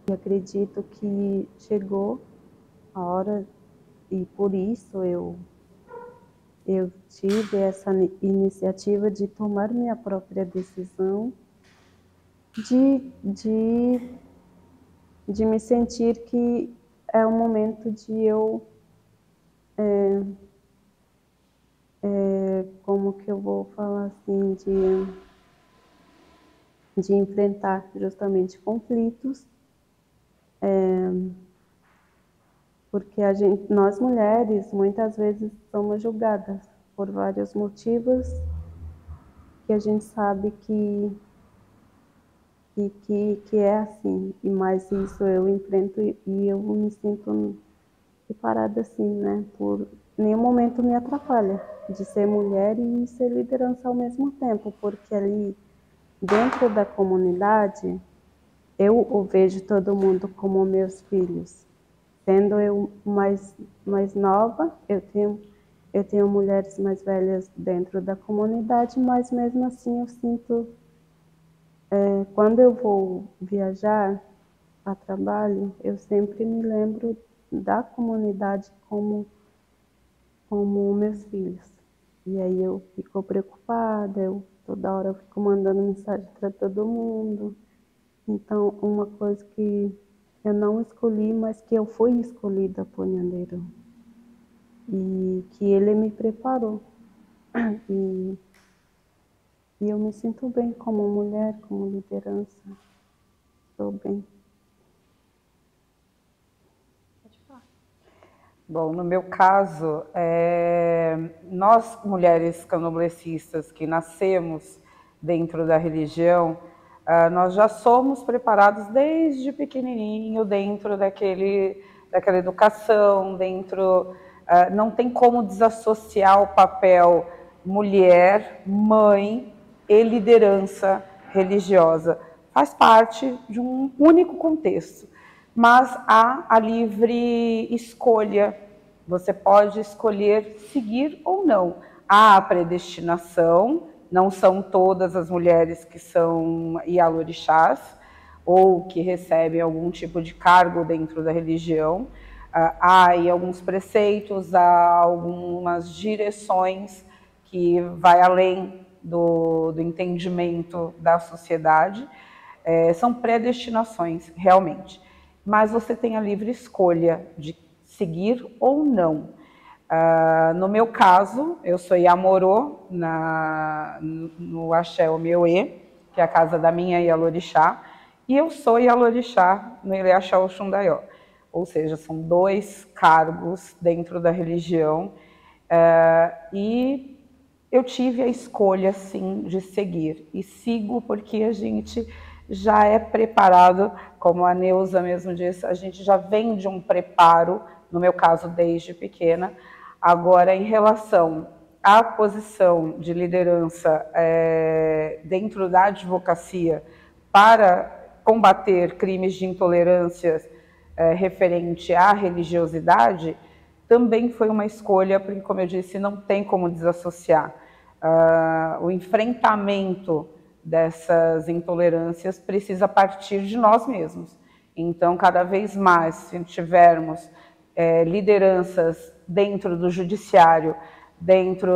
e acredito que chegou a hora, e por isso eu tive essa iniciativa de tomar minha própria decisão, de me sentir que é o momento de eu, como que eu vou falar assim, de enfrentar justamente conflitos, porque nós mulheres muitas vezes somos julgadas por vários motivos que a gente sabe que é assim, e mais isso eu enfrento e eu me sinto preparada assim, né? Por nenhum momento me atrapalha de ser mulher e ser liderança ao mesmo tempo, porque ali dentro da comunidade eu vejo todo mundo como meus filhos. Sendo eu mais nova, eu tenho mulheres mais velhas dentro da comunidade, mas mesmo assim eu sinto, quando eu vou viajar a trabalho, eu sempre me lembro da comunidade como meus filhos. E aí eu fico preocupada, toda hora eu fico mandando mensagem para todo mundo. Então, uma coisa que eu não escolhi, mas que eu fui escolhida por Nhandeirão. E que ele me preparou. E eu me sinto bem como mulher, como liderança. Estou bem.
Bom, no meu caso, nós mulheres candomblecistas que nascemos dentro da religião, nós já somos preparados desde pequenininho dentro daquela educação, não tem como desassociar o papel mulher, mãe e liderança religiosa. Faz parte de um único contexto, mas há a livre escolha. Você pode escolher seguir ou não. Há a predestinação. Não são todas as mulheres que são ialorixás ou que recebem algum tipo de cargo dentro da religião. há aí alguns preceitos, há algumas direções que vai além do entendimento da sociedade, são predestinações, realmente. Mas você tem a livre escolha de seguir ou não. No meu caso, eu sou Yamorô, no Axé Omieuê, que é a casa da minha Ialorixá, e eu sou Ialorixá no Ileaxá Oxundaió. Ou seja, são 2 cargos dentro da religião, e eu tive a escolha, sim, de seguir. E sigo porque a gente já é preparado, como a Neuza mesmo disse, a gente já vem de um preparo, no meu caso, desde pequena. Agora, em relação à posição de liderança dentro da advocacia para combater crimes de intolerância referente à religiosidade, também foi uma escolha, porque, como eu disse, não tem como desassociar. O enfrentamento dessas intolerâncias precisa partir de nós mesmos. Então, cada vez mais, se tivermos lideranças dentro do judiciário, dentro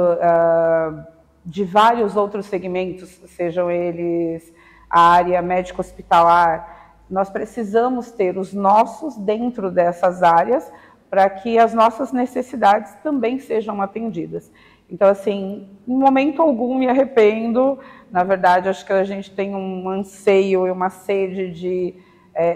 de vários outros segmentos, sejam eles a área médico-hospitalar, nós precisamos ter os nossos dentro dessas áreas para que as nossas necessidades também sejam atendidas. Então, assim, em momento algum me arrependo. Na verdade, acho que a gente tem um anseio e uma sede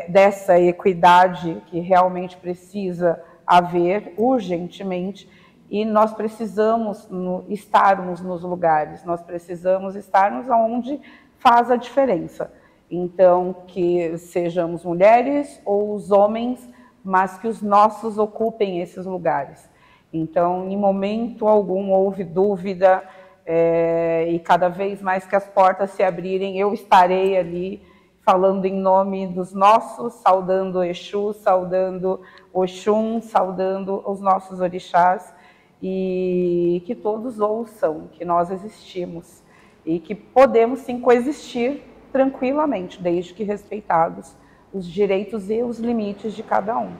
dessa equidade que realmente precisa haver urgentemente, e nós precisamos estarmos nos lugares, nós precisamos estarmos onde faz a diferença. Então, que sejamos mulheres ou os homens, mas que os nossos ocupem esses lugares. Então, em momento algum houve dúvida, e cada vez mais que as portas se abrirem, eu estarei ali falando em nome dos nossos, saudando Exu, saudando Oxum, saudando os nossos orixás, e que todos ouçam que nós existimos e que podemos sim coexistir tranquilamente, desde que respeitados os direitos e os limites de cada um.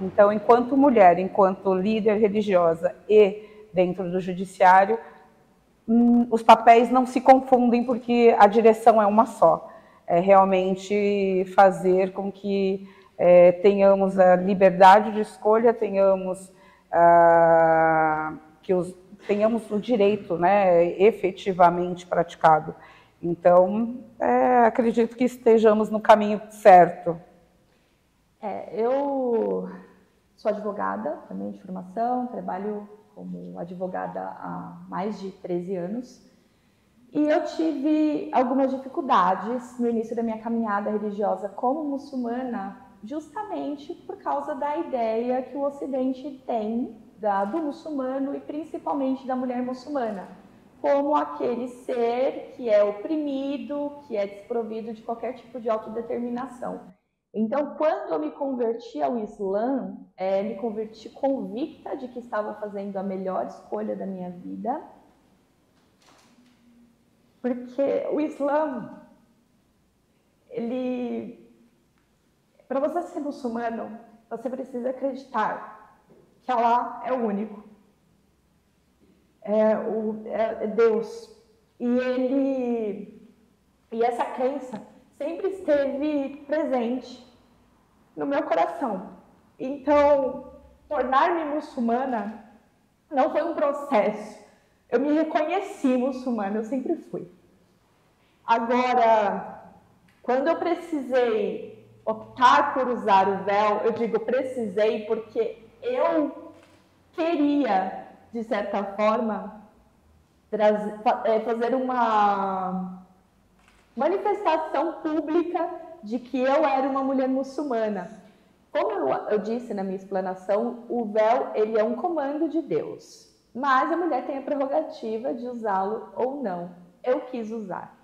Então, enquanto mulher, enquanto líder religiosa e dentro do judiciário, os papéis não se confundem porque a direção é uma só. É realmente fazer com que tenhamos a liberdade de escolha, tenhamos o direito, né, efetivamente praticado. Então, acredito que estejamos no caminho certo.
Eu sou advogada também de formação, trabalho como advogada há mais de 13 anos. E eu tive algumas dificuldades no início da minha caminhada religiosa como muçulmana, justamente por causa da ideia que o Ocidente tem do muçulmano e principalmente da mulher muçulmana, como aquele ser que é oprimido, que é desprovido de qualquer tipo de autodeterminação. Então, quando eu me converti ao Islã, me converti convicta de que estava fazendo a melhor escolha da minha vida, porque o Islã, para você ser muçulmano, você precisa acreditar que Allah é o único, é Deus, e essa crença sempre esteve presente no meu coração. Então, tornar-me muçulmana não foi um processo. Eu me reconheci muçulmana, eu sempre fui. Agora, quando eu precisei optar por usar o véu, eu digo precisei porque eu queria, de certa forma, fazer uma manifestação pública de que eu era uma mulher muçulmana. Como eu disse na minha explanação, o véu ele é um comando de Deus, mas a mulher tem a prerrogativa de usá-lo ou não. Eu quis usar.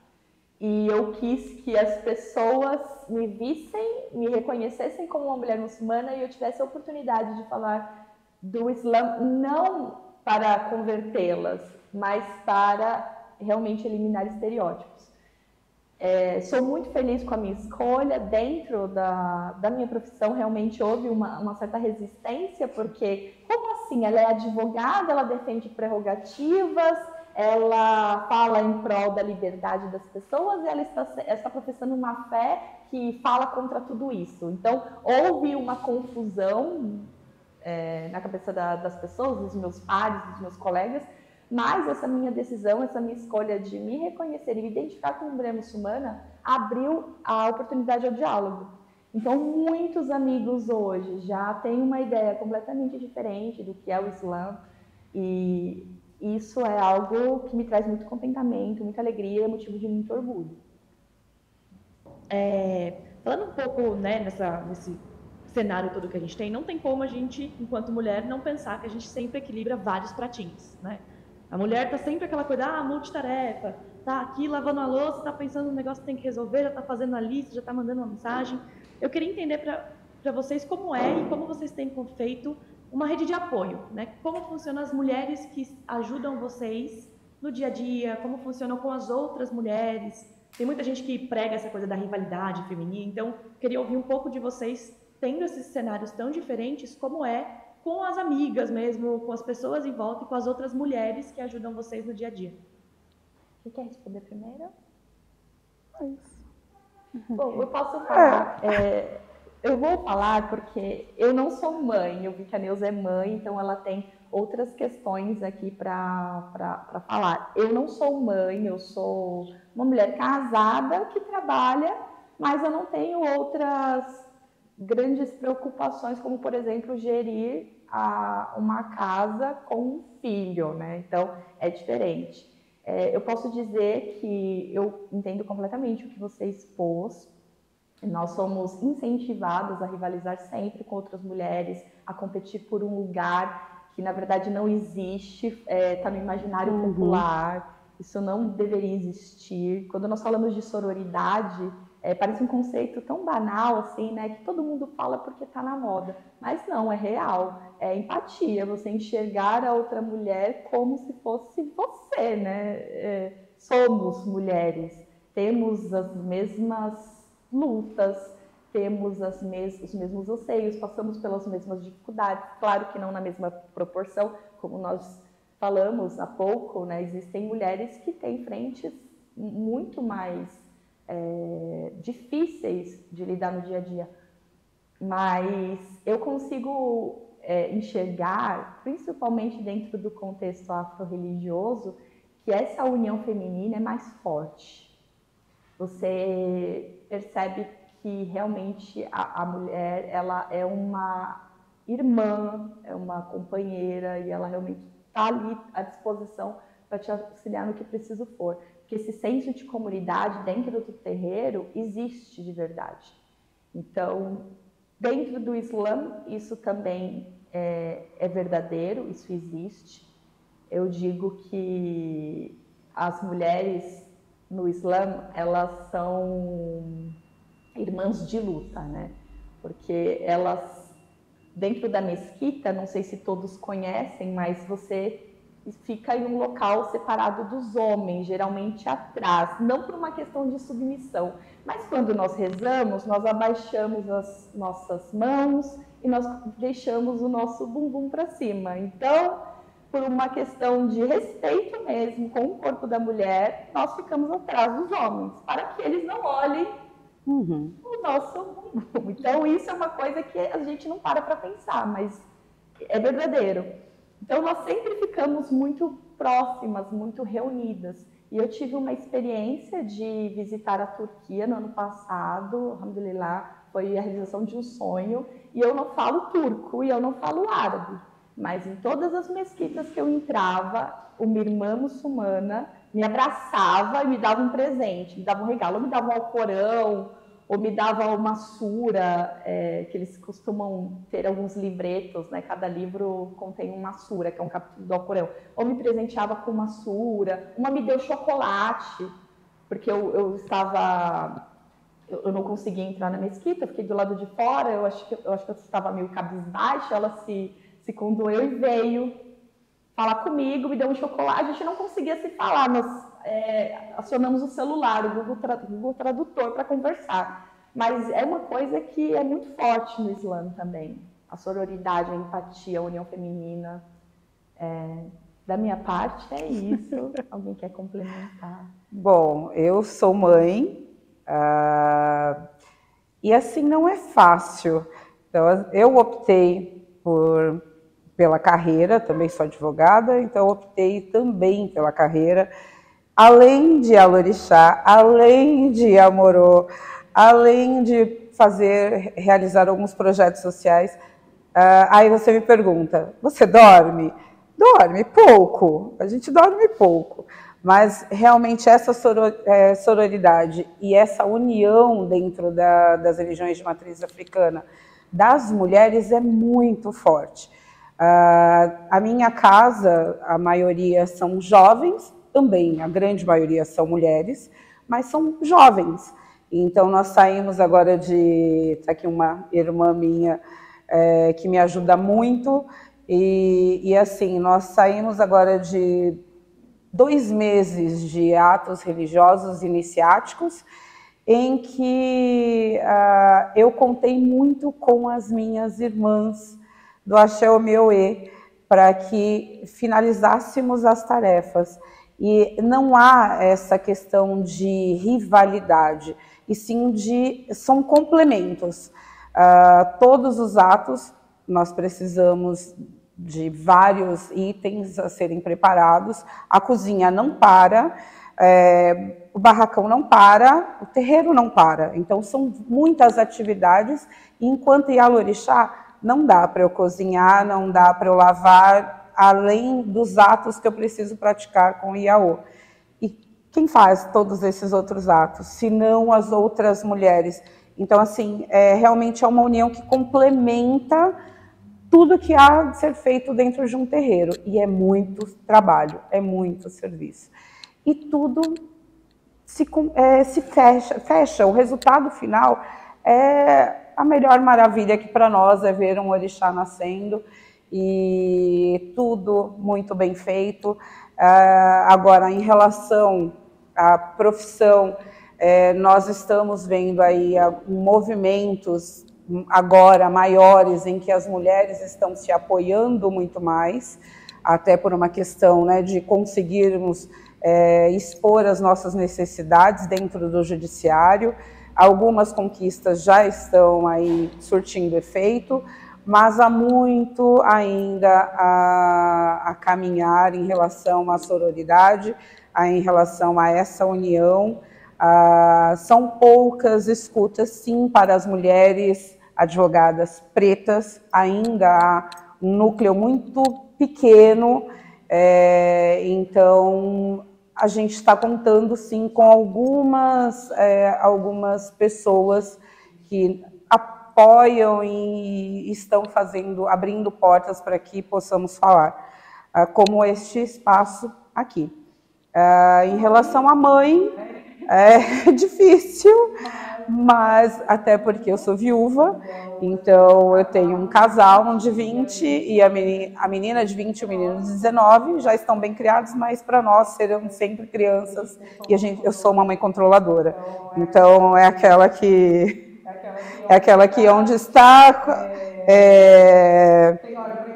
E eu quis que as pessoas me vissem, me reconhecessem como uma mulher muçulmana e eu tivesse a oportunidade de falar do Islã, não para convertê-las, mas para realmente eliminar estereótipos. Sou muito feliz com a minha escolha. Dentro da minha profissão, realmente houve uma certa resistência, porque, como assim? Ela é advogada, ela defende prerrogativas, ela fala em prol da liberdade das pessoas e ela está professando uma fé que fala contra tudo isso. Então, houve uma confusão na cabeça das pessoas, dos meus pares, dos meus colegas, mas essa minha decisão, essa minha escolha de me reconhecer e me identificar como mulher muçulmana abriu a oportunidade ao diálogo. Então, muitos amigos hoje já têm uma ideia completamente diferente do que é o Islã, e isso é algo que me traz muito contentamento, muita alegria, motivo de muito orgulho.
Falando um pouco, né, nesse cenário todo que a gente tem, não tem como a gente, enquanto mulher, não pensar que a gente sempre equilibra vários pratinhos, né? A mulher tá sempre aquela coisa, multitarefa, tá aqui lavando a louça, tá pensando no negócio que tem que resolver, já tá fazendo a lista, já tá mandando uma mensagem. Eu queria entender para vocês como é e como vocês têm feito uma rede de apoio, né? Como funcionam as mulheres que ajudam vocês no dia a dia, como funcionam com as outras mulheres. Tem muita gente que prega essa coisa da rivalidade feminina, então queria ouvir um pouco de vocês, tendo esses cenários tão diferentes, como é com as amigas mesmo, com as pessoas em volta e com as outras mulheres que ajudam vocês no dia a dia.
Quem quer responder primeiro?
Isso.
Bom, eu posso falar. Eu vou falar porque eu não sou mãe, eu vi que a Neuza é mãe, então ela tem outras questões aqui para falar. Eu não sou mãe, eu sou uma mulher casada que trabalha, mas eu não tenho outras grandes preocupações, como, por exemplo, gerir uma casa com um filho, né? Então, é diferente. Eu posso dizer que eu entendo completamente o que você expôs. Nós somos incentivadas a rivalizar sempre com outras mulheres, a competir por um lugar que, na verdade, não existe, está no imaginário popular. Isso não deveria existir. Quando nós falamos de sororidade, parece um conceito tão banal assim, né, que todo mundo fala porque está na moda, mas não, é real, é empatia, você enxergar a outra mulher como se fosse você, né? Somos mulheres, temos as mesmas lutas, temos os mesmos anseios, passamos pelas mesmas dificuldades, claro que não na mesma proporção, como nós falamos há pouco, né? Existem mulheres que têm frentes muito mais difíceis de lidar no dia a dia, mas eu consigo enxergar, principalmente dentro do contexto afro-religioso, que essa união feminina é mais forte. Você percebe que realmente a mulher, ela é uma irmã, é uma companheira, e ela realmente está ali à disposição para te auxiliar no que preciso for. Porque esse senso de comunidade dentro do terreiro existe de verdade. Então, dentro do Islã, isso também é verdadeiro, isso existe. Eu digo que as mulheres no Islã, elas são irmãs de luta, né? Porque elas, dentro da mesquita, não sei se todos conhecem, mas você fica em um local separado dos homens, geralmente atrás, não por uma questão de submissão, mas quando nós rezamos, nós abaixamos as nossas mãos e nós deixamos o nosso bumbum para cima. Então, por uma questão de respeito mesmo com o corpo da mulher, nós ficamos atrás dos homens, para que eles não olhem o nosso bumbum. Então, isso é uma coisa que a gente não para pensar, mas é verdadeiro. Então, nós sempre ficamos muito próximas, muito reunidas. E eu tive uma experiência de visitar a Turquia no ano passado, alhamdulillah, foi a realização de um sonho. E eu não falo turco e eu não falo árabe, mas em todas as mesquitas que eu entrava, uma irmã muçulmana me abraçava e me dava um presente, me dava um regalo, ou me dava um alcorão, ou me dava uma sura, que eles costumam ter alguns livretos, né? Cada livro contém uma sura, que é um capítulo do Alcorão. Ou me presenteava com uma sura, uma me deu chocolate, porque eu não conseguia entrar na mesquita, eu fiquei do lado de fora, eu acho que eu estava meio cabisbaixa, ela se condoeu e veio falar comigo, me deu um chocolate, a gente não conseguia se falar, nós acionamos o celular, o Google Tradutor para conversar. Mas é uma coisa que é muito forte no Islã também, a sororidade, a empatia, a união feminina. Da minha parte é isso. Alguém quer complementar?
Bom, eu sou mãe, e assim não é fácil. Então, eu optei pela carreira, também sou advogada, então optei também pela carreira, além de Alorixá, além de Amorô, além de realizar alguns projetos sociais. Aí você me pergunta, você dorme? Dorme pouco, a gente dorme pouco, mas realmente essa sororidade e essa união dentro das religiões de matriz africana das mulheres é muito forte. A minha casa, a maioria são jovens, também a grande maioria são mulheres, mas são jovens. Então nós saímos agora tá aqui uma irmã minha que me ajuda muito, e assim, nós saímos agora de 2 meses de atos religiosos iniciáticos, em que eu contei muito com as minhas irmãs do Axé Omeoê para que finalizássemos as tarefas. E não há essa questão de rivalidade, e sim são complementos. Todos os atos, nós precisamos de vários itens a serem preparados, a cozinha não para, o barracão não para, o terreiro não para. Então, são muitas atividades, e enquanto Ialorixá, não dá para eu cozinhar, não dá para eu lavar, além dos atos que eu preciso praticar com o Iaô. E quem faz todos esses outros atos, se não as outras mulheres? Então, assim, realmente é uma união que complementa tudo que há de ser feito dentro de um terreiro. E é muito trabalho, é muito serviço. E tudo se fecha. O resultado final é a melhor maravilha que para nós é ver um orixá nascendo, e tudo muito bem feito. Agora, em relação à profissão, nós estamos vendo aí movimentos agora maiores em que as mulheres estão se apoiando muito mais, até por uma questão, né, de conseguirmos expor as nossas necessidades dentro do judiciário. Algumas conquistas já estão aí surtindo efeito, mas há muito ainda a caminhar em relação à sororidade, em relação a essa união. São poucas escutas, sim, para as mulheres advogadas pretas, ainda há um núcleo muito pequeno, então a gente está contando, sim, com algumas pessoas que apoiam e estão abrindo portas para que possamos falar, como este espaço aqui. Em relação à mãe, é difícil, mas até porque eu sou viúva, então eu tenho um casal de 20 e a menina de 20 e o menino de 19 já estão bem criados, mas para nós serão sempre crianças, e eu sou uma mãe controladora. Então é aquela que onde está,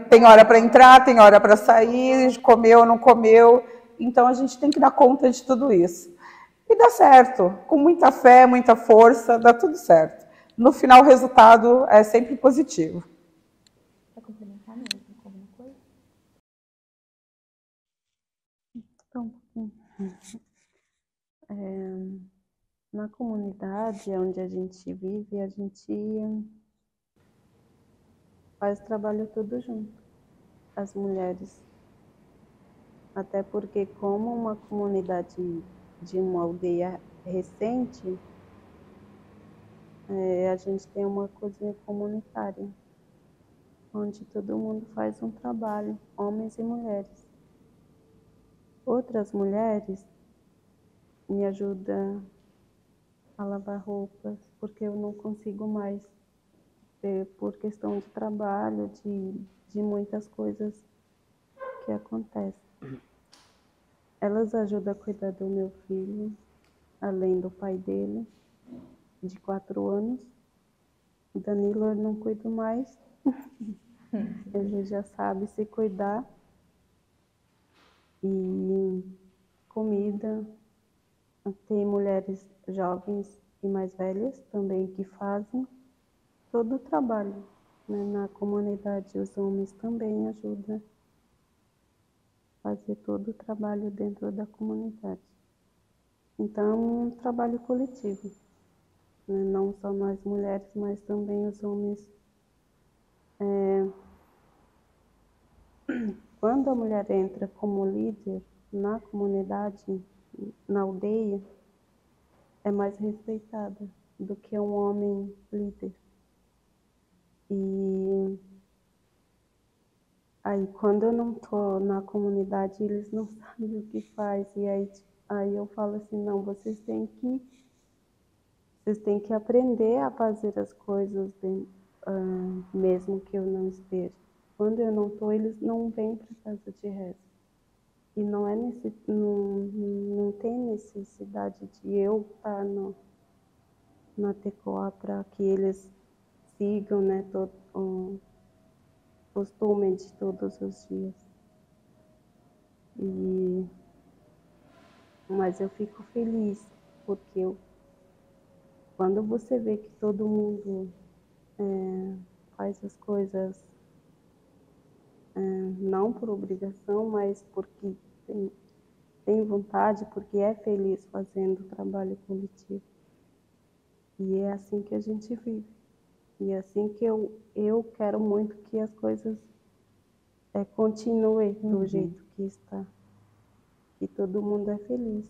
tem hora para entrar, tem hora para sair, comeu ou não comeu, então a gente tem que dar conta de tudo isso. E dá certo, com muita fé, muita força, dá tudo certo. No final, o resultado é sempre positivo.
Quer complementar mesmo com alguma coisa?
Então, na comunidade onde a gente vive, a gente faz trabalho tudo junto, as mulheres. Até porque, como uma comunidade de uma aldeia recente, a gente tem uma cozinha comunitária, onde todo mundo faz um trabalho, homens e mulheres. Outras mulheres me ajudam a lavar roupas, porque eu não consigo mais, por questão de trabalho, de muitas coisas que acontece? Elas ajudam a cuidar do meu filho, além do pai dele, de 4 anos. O Danilo eu não cuido mais. Ele já sabe se cuidar. E comida. Tem mulheres jovens e mais velhas também que fazem todo o trabalho, né? Na comunidade, os homens também ajudam a fazer todo o trabalho dentro da comunidade. Então, é um trabalho coletivo, né? Não só nós mulheres, mas também os homens. Quando a mulher entra como líder na comunidade, na aldeia, é mais respeitada do que um homem líder. E aí, quando eu não estou na comunidade, eles não sabem o que faz. E aí eu falo assim, não, vocês têm que aprender a fazer as coisas mesmo que eu não esteja. Quando eu não estou, eles não vêm para casa de reza. E não tem necessidade de eu estar na TECOA para que eles sigam, né, o costume de todos os dias. Mas eu fico feliz, porque quando você vê que todo mundo faz as coisas não por obrigação, mas porque tem vontade, porque é feliz fazendo o trabalho coletivo. E é assim que a gente vive. E é assim que eu quero muito que as coisas continuem do jeito que está. Que todo mundo é feliz.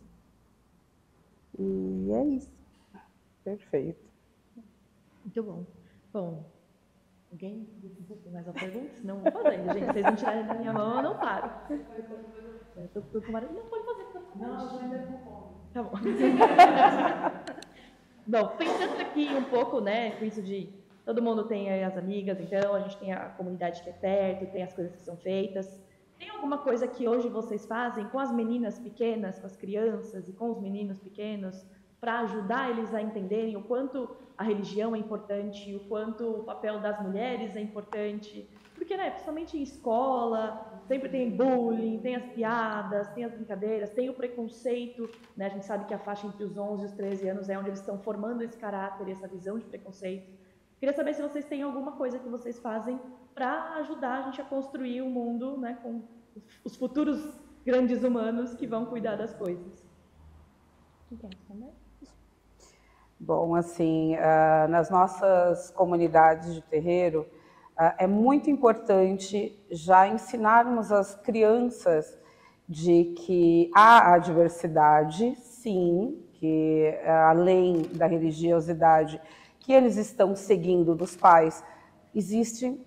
E é isso.
Perfeito.
Muito bom. Bom, alguém tem mais uma pergunta? Senão vou fazendo, gente. Se vocês não tirarem da minha mão, eu não paro. Eu tô com marido. Não, pode fazer. Não, ainda não pode. Tá bom. Bom, pensando aqui um pouco, né, com isso de todo mundo tem aí as amigas, então a gente tem a comunidade que é perto, tem as coisas que são feitas. Tem alguma coisa que hoje vocês fazem com as meninas pequenas, com as crianças e com os meninos pequenos, para ajudar eles a entenderem o quanto a religião é importante, o quanto o papel das mulheres é importante? Porque, né, principalmente em escola, sempre tem bullying, tem as piadas, tem as brincadeiras, tem o preconceito, né? A gente sabe que a faixa entre os 11 e os 13 anos é onde eles estão formando esse caráter e essa visão de preconceito. Queria saber se vocês têm alguma coisa que vocês fazem para ajudar a gente a construir um mundo, né, com os futuros grandes humanos que vão cuidar das coisas. Quem quer responder?
Bom, assim, nas nossas comunidades de terreiro, é muito importante já ensinarmos as crianças de que há a diversidade, sim, que além da religiosidade que eles estão seguindo dos pais, existe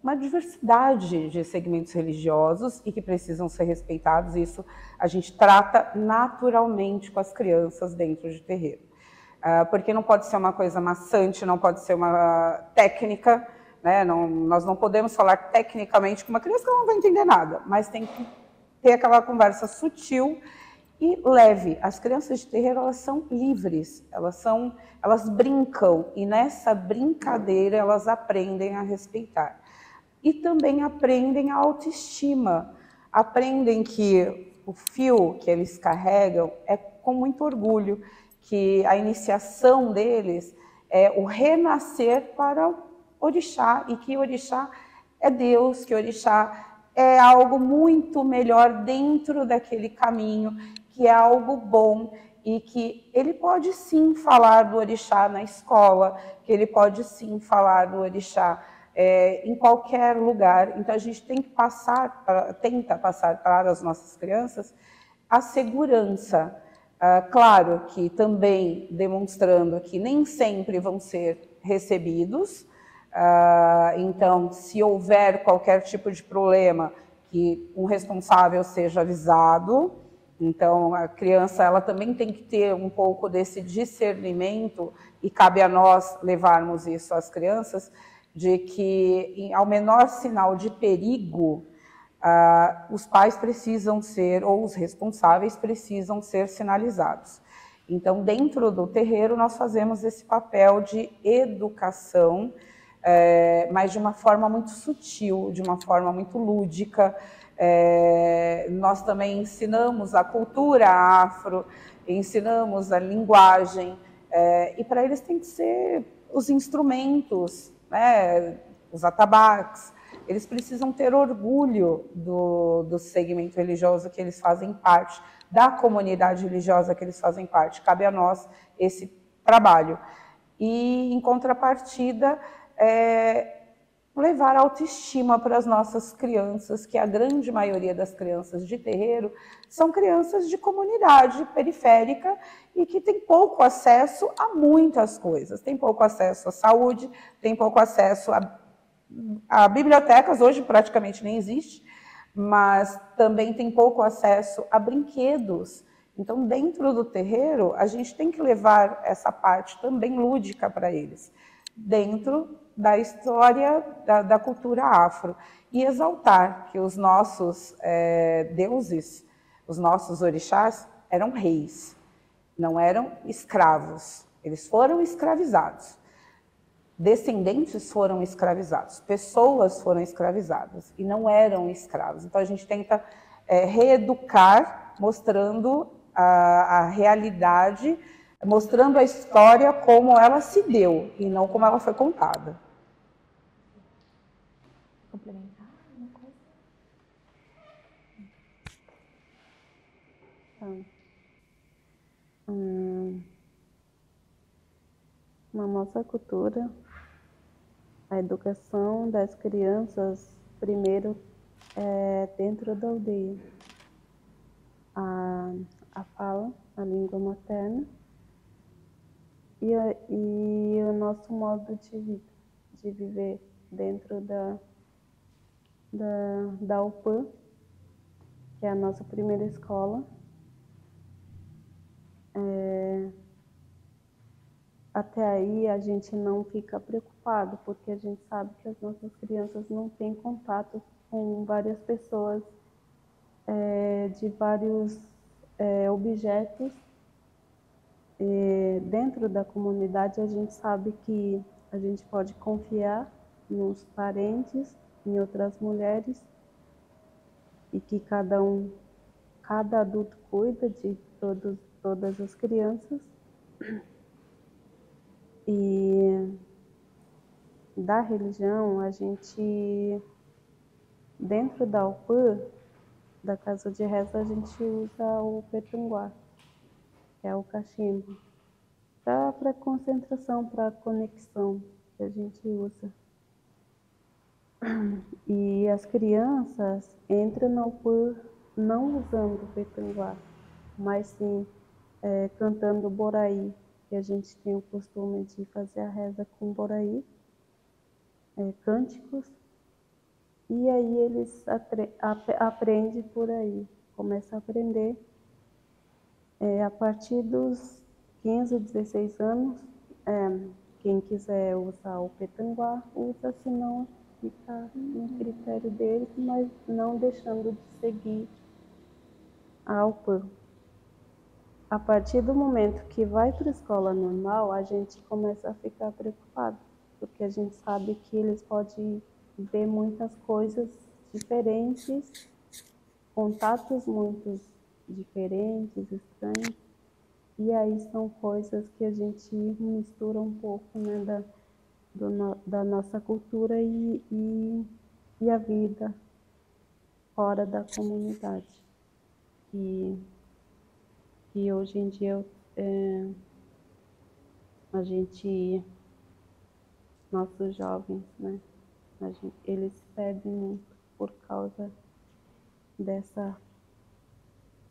uma diversidade de segmentos religiosos e que precisam ser respeitados. Isso a gente trata naturalmente com as crianças dentro de terreiro. Porque não pode ser uma coisa maçante, não pode ser uma técnica, né? Nós não podemos falar tecnicamente com uma criança que ela não vai entender nada, mas tem que ter aquela conversa sutil e leve. As crianças de terreiro, elas são livres, elas brincam, e nessa brincadeira elas aprendem a respeitar. E também aprendem a autoestima, aprendem que o fio que eles carregam é com muito orgulho, que a iniciação deles é o renascer para o orixá, e que orixá é Deus, que orixá é algo muito melhor dentro daquele caminho, que é algo bom, e que ele pode sim falar do orixá na escola, que ele pode sim falar do orixá em qualquer lugar. Então a gente tem que tenta passar para as nossas crianças a segurança. Claro que também demonstrando que nem sempre vão ser recebidos, então se houver qualquer tipo de problema, que um responsável seja avisado. Então a criança ela também tem que ter um pouco desse discernimento, e cabe a nós levarmos isso às crianças, de que ao menor sinal de perigo, os pais precisam ser, ou os responsáveis precisam ser sinalizados. Então, dentro do terreiro, nós fazemos esse papel de educação, mas de uma forma muito sutil, de uma forma muito lúdica. Nós também ensinamos a cultura afro, ensinamos a linguagem, e para eles tem que ser os instrumentos, né, os atabaques. Eles precisam ter orgulho do segmento religioso que eles fazem parte, da comunidade religiosa que eles fazem parte. Cabe a nós esse trabalho. E, em contrapartida, levar autoestima para as nossas crianças, que a grande maioria das crianças de terreiro são crianças de comunidade periférica e que tem pouco acesso a muitas coisas. Tem pouco acesso à saúde, tem pouco acesso a bibliotecas, hoje praticamente nem existe, mas também tem pouco acesso a brinquedos. Então, dentro do terreiro, a gente tem que levar essa parte também lúdica para eles, dentro da história da cultura afro, e exaltar que os nossos deuses, os nossos orixás, eram reis, não eram escravos. Eles foram escravizados. Descendentes foram escravizados, pessoas foram escravizadas e não eram escravos. Então a gente tenta reeducar, mostrando a realidade, mostrando a história como ela se deu e não como ela foi contada.
Complementar alguma coisa?
Na nossa cultura, a educação das crianças, primeiro, é dentro da aldeia. A fala, a língua materna e o nosso modo de vida, de viver dentro da UPAN, que é a nossa primeira escola. Até aí a gente não fica preocupado, porque a gente sabe que as nossas crianças não têm contato com várias pessoas, de vários objetos. Dentro da comunidade a gente sabe que a gente pode confiar nos parentes, em outras mulheres, e que cada adulto cuida de todas as crianças. E da religião, a gente, dentro da UPAN, da casa de reza, a gente usa o petunguá, que é o cachimbo, para concentração, para conexão que a gente usa. E as crianças entram na UPAN não usando o petunguá, mas sim cantando boraí, que a gente tem o costume de fazer a reza com boraí, cânticos, e aí eles aprendem por aí, começam a aprender. A partir dos 15, 16 anos, quem quiser usar o petunguá, usa, senão fica no critério deles, mas não deixando de seguir a UPAN. A partir do momento que vai para a escola normal, a gente começa a ficar preocupado, porque a gente sabe que eles podem ver muitas coisas diferentes, contatos muito diferentes, estranhos, e aí são coisas que a gente mistura um pouco, né, da nossa cultura e a vida fora da comunidade. E hoje em dia a gente, nossos jovens, né, eles perdem muito por causa dessa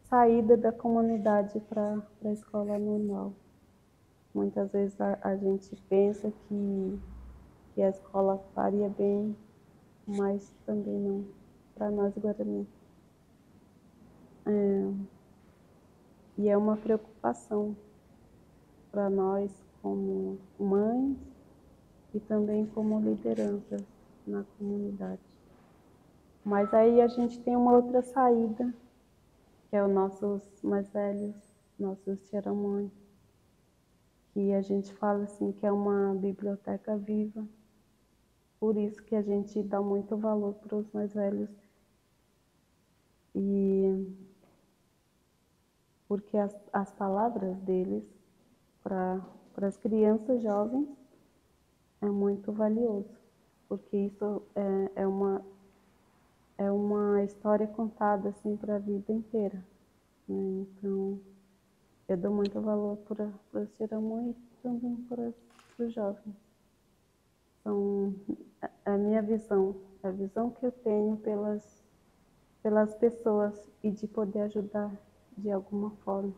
saída da comunidade para a escola normal. Muitas vezes a gente pensa que a escola faria bem, mas também não, para nós Guarani. E é uma preocupação para nós como mães e também como lideranças na comunidade. Mas aí a gente tem uma outra saída, que é os nossos mais velhos, nossos tiramães, que a gente fala assim que é uma biblioteca viva. Por isso que a gente dá muito valor para os mais velhos. E porque as palavras deles para as crianças jovens é muito valioso, porque isso é uma história contada assim para a vida inteira, né? Então, eu dou muito valor para os tiramães e também para os jovens. São a minha visão, a visão que eu tenho pelas pessoas e de poder ajudar de alguma forma.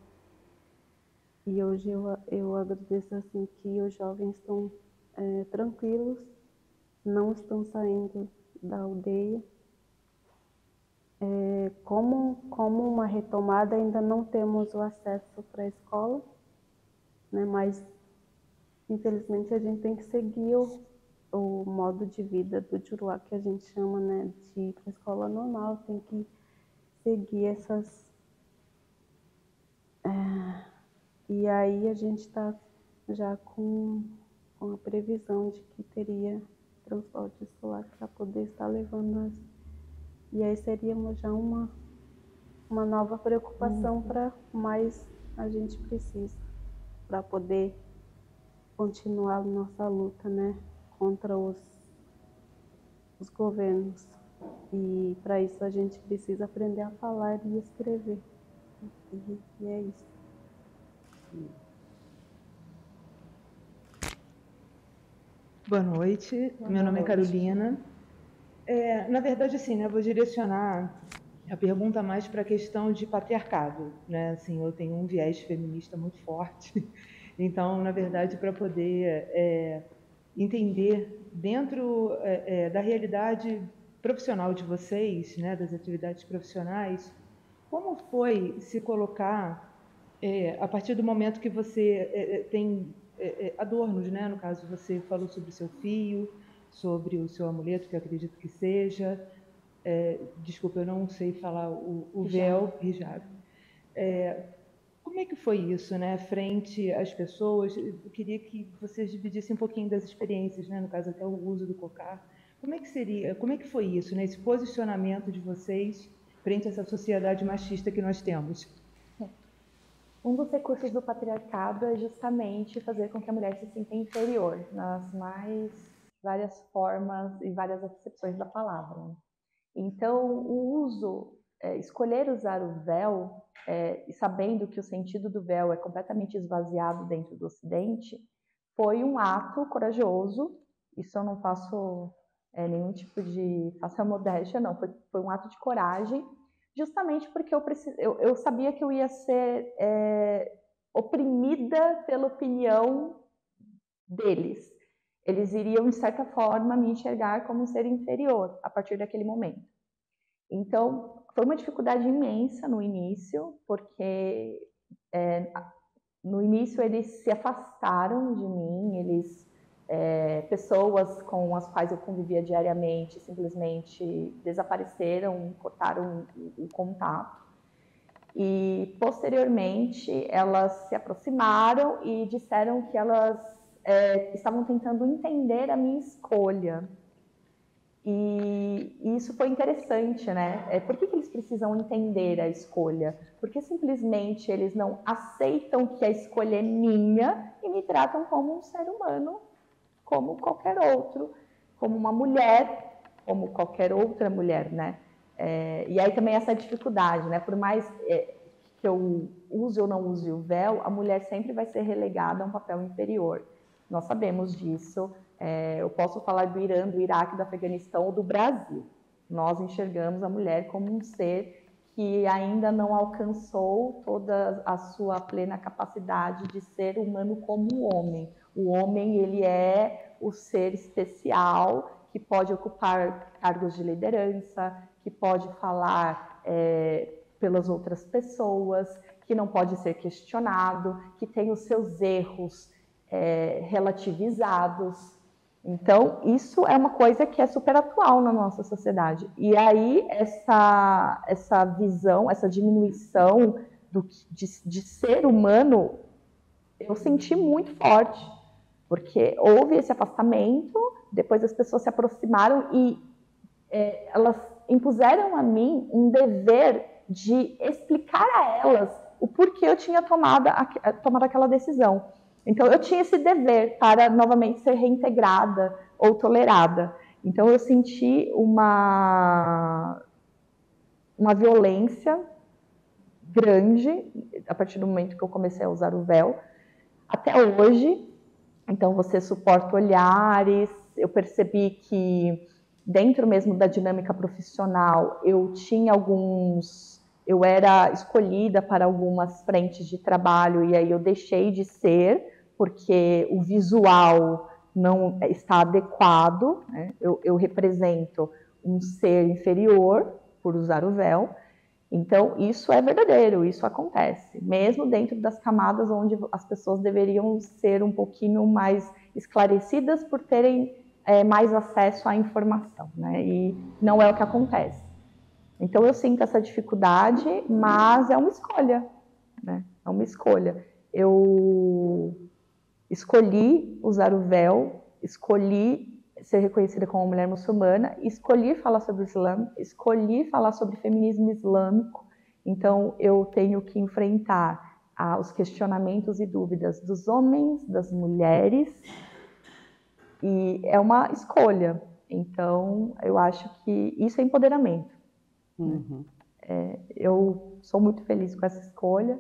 E hoje eu agradeço assim que os jovens estão tranquilos, não estão saindo da aldeia. Como uma retomada, ainda não temos o acesso para a escola, né? Mas infelizmente a gente tem que seguir o modo de vida do Juruá, que a gente chama, né, de ir para a escola normal, tem que seguir essas... E aí a gente está já com a previsão de que teria transporte escolar para poder estar levando E aí seria já uma nova preocupação para mais a gente precisa, para poder continuar a nossa luta, né, contra os governos. E para isso a gente precisa aprender a falar e escrever. E é isso.
Boa noite, meu nome é Carolina. Na verdade, assim, né, eu vou direcionar a pergunta mais para a questão de patriarcado, né? Assim, eu tenho um viés feminista muito forte, então, na verdade, para poder entender dentro da realidade profissional de vocês, né, das atividades profissionais, como foi se colocar a partir do momento que você tem adornos, né? No caso, você falou sobre o seu fio, sobre o seu amuleto, que eu acredito que seja. Desculpa, eu não sei falar o véu, hijab. Como é que foi isso, né? Frente às pessoas, eu queria que vocês dividissem um pouquinho das experiências, né? No caso, até o uso do cocar. Como é que foi isso, né? Esse posicionamento de vocês frente a essa sociedade machista que nós temos?
Um dos recursos do patriarcado é justamente fazer com que a mulher se sinta inferior nas mais várias formas e várias acepções da palavra. Então, o uso, escolher usar o véu, e sabendo que o sentido do véu é completamente esvaziado dentro do Ocidente, foi um ato corajoso. Isso eu não faço nenhum tipo de faça modéstia, não. Foi um ato de coragem, justamente porque eu sabia que eu ia ser oprimida pela opinião deles. Eles iriam, de certa forma, me enxergar como um ser inferior a partir daquele momento. Então, foi uma dificuldade imensa no início, porque no início eles se afastaram de mim, pessoas com as quais eu convivia diariamente simplesmente desapareceram, cortaram o contato. E, posteriormente, elas se aproximaram e disseram que elas estavam tentando entender a minha escolha. E isso foi interessante, né? Por que eles precisam entender a escolha? Porque simplesmente eles não aceitam que a escolha é minha e me tratam como um ser humano, como qualquer outro, como uma mulher, como qualquer outra mulher, né? E aí também essa dificuldade, né? Por mais que eu use ou não use o véu, a mulher sempre vai ser relegada a um papel inferior. Nós sabemos disso. Eu posso falar do Irã, do Iraque, do Afeganistão ou do Brasil. Nós enxergamos a mulher como um ser que ainda não alcançou toda a sua plena capacidade de ser humano como o homem. O homem, ele é o ser especial que pode ocupar cargos de liderança, que pode falar pelas outras pessoas, que não pode ser questionado, que tem os seus erros relativizados. Então, isso é uma coisa que é super atual na nossa sociedade. E aí, essa visão, essa diminuição de ser humano, eu senti muito forte. Porque houve esse afastamento, depois as pessoas se aproximaram e elas impuseram a mim um dever de explicar a elas o porquê eu tinha tomado aquela decisão. Então, eu tinha esse dever para novamente ser reintegrada ou tolerada. Então, eu senti uma violência grande a partir do momento que eu comecei a usar o véu, até hoje. Então, você suporta olhares. Eu percebi que dentro mesmo da dinâmica profissional, eu era escolhida para algumas frentes de trabalho e aí eu deixei de ser, porque o visual não está adequado, né? Eu represento um ser inferior por usar o véu. Então, isso é verdadeiro, isso acontece, mesmo dentro das camadas onde as pessoas deveriam ser um pouquinho mais esclarecidas por terem mais acesso à informação, né? E não é o que acontece. Então, eu sinto essa dificuldade, mas é uma escolha, né? É uma escolha. Eu escolhi usar o véu, escolhi ser reconhecida como mulher muçulmana, escolhi falar sobre o Islã, escolhi falar sobre feminismo islâmico. Então, eu tenho que enfrentar os questionamentos e dúvidas dos homens, das mulheres, e é uma escolha. Então, eu acho que isso é empoderamento.
Uhum.
Eu sou muito feliz com essa escolha,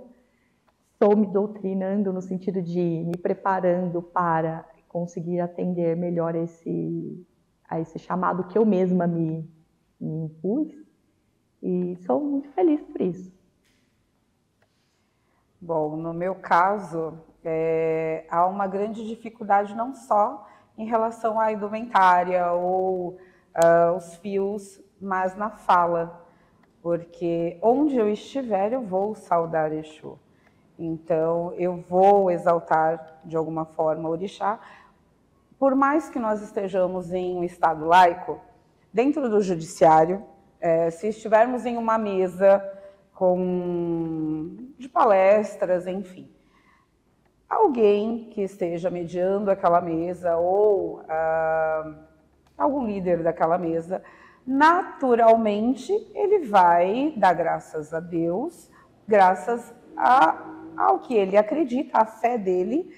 estou me doutrinando no sentido de me preparando para conseguir atender melhor a esse chamado que eu mesma me impus, e sou muito feliz por isso.
Bom, no meu caso, há uma grande dificuldade não só em relação à indumentária ou os fios, mas na fala, porque onde eu estiver eu vou saudar Exu. Então, eu vou exaltar de alguma forma o orixá. Por mais que nós estejamos em um estado laico, dentro do judiciário, se estivermos em uma mesa de palestras, enfim, alguém que esteja mediando aquela mesa ou algum líder daquela mesa, naturalmente ele vai dar graças a Deus, graças ao que ele acredita, a fé dele,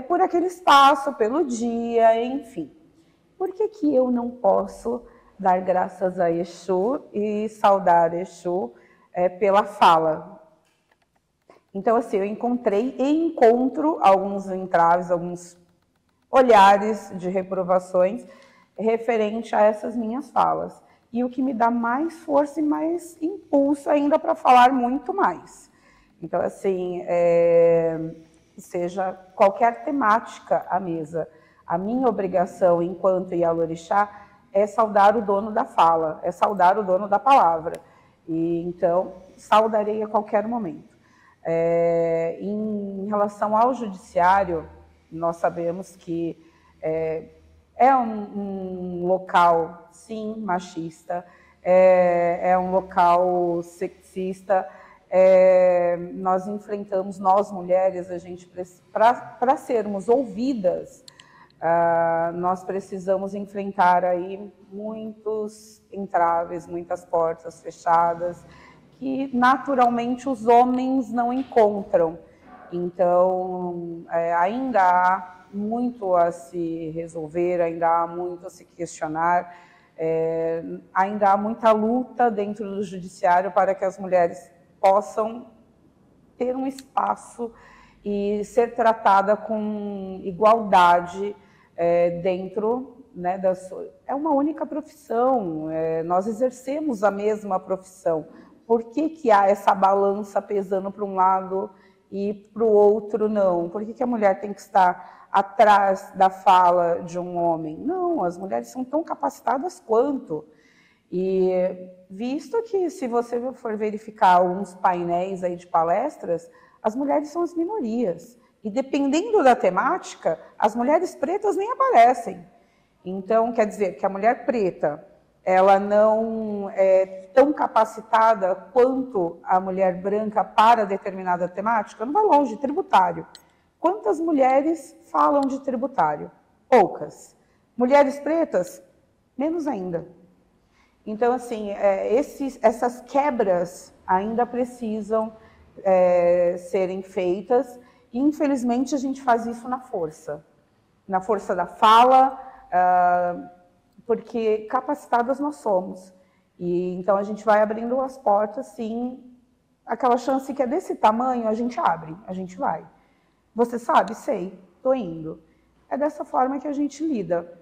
por aquele espaço, pelo dia, enfim. Por que eu não posso dar graças a Exu e saudar Exu pela fala? Então, assim, eu encontrei e encontro alguns entraves, alguns olhares de reprovações referente a essas minhas falas. E o que me dá mais força e mais impulso ainda para falar muito mais. Então, assim, seja qualquer temática à mesa, a minha obrigação enquanto Ialorixá é saudar o dono da fala, é saudar o dono da palavra. E então, saudarei a qualquer momento. Em relação ao judiciário, nós sabemos que é um local, sim, machista, é um local sexista. Nós enfrentamos, nós mulheres, para sermos ouvidas, nós precisamos enfrentar aí muitos entraves, muitas portas fechadas, que naturalmente os homens não encontram. Então, ainda há muito a se resolver, ainda há muito a se questionar, ainda há muita luta dentro do judiciário para que as mulheres possam ter um espaço e ser tratada com igualdade dentro, né, é uma única profissão, nós exercemos a mesma profissão. Por que há essa balança pesando para um lado e para o outro não? Por que a mulher tem que estar atrás da fala de um homem? Não, as mulheres são tão capacitadas quanto. E visto que, se você for verificar alguns painéis aí de palestras, as mulheres são as minorias. E dependendo da temática, as mulheres pretas nem aparecem. Então, quer dizer que a mulher preta, ela não é tão capacitada quanto a mulher branca para determinada temática? Não vai longe, tributário. Quantas mulheres falam de tributário? Poucas. Mulheres pretas? Menos ainda. Então, assim, essas quebras ainda precisam serem feitas e, infelizmente, a gente faz isso na força da fala, porque capacitadas nós somos. E, então, a gente vai abrindo as portas, sim, aquela chance que é desse tamanho, a gente abre, a gente vai. Você sabe? Sei, estou indo. É dessa forma que a gente lida.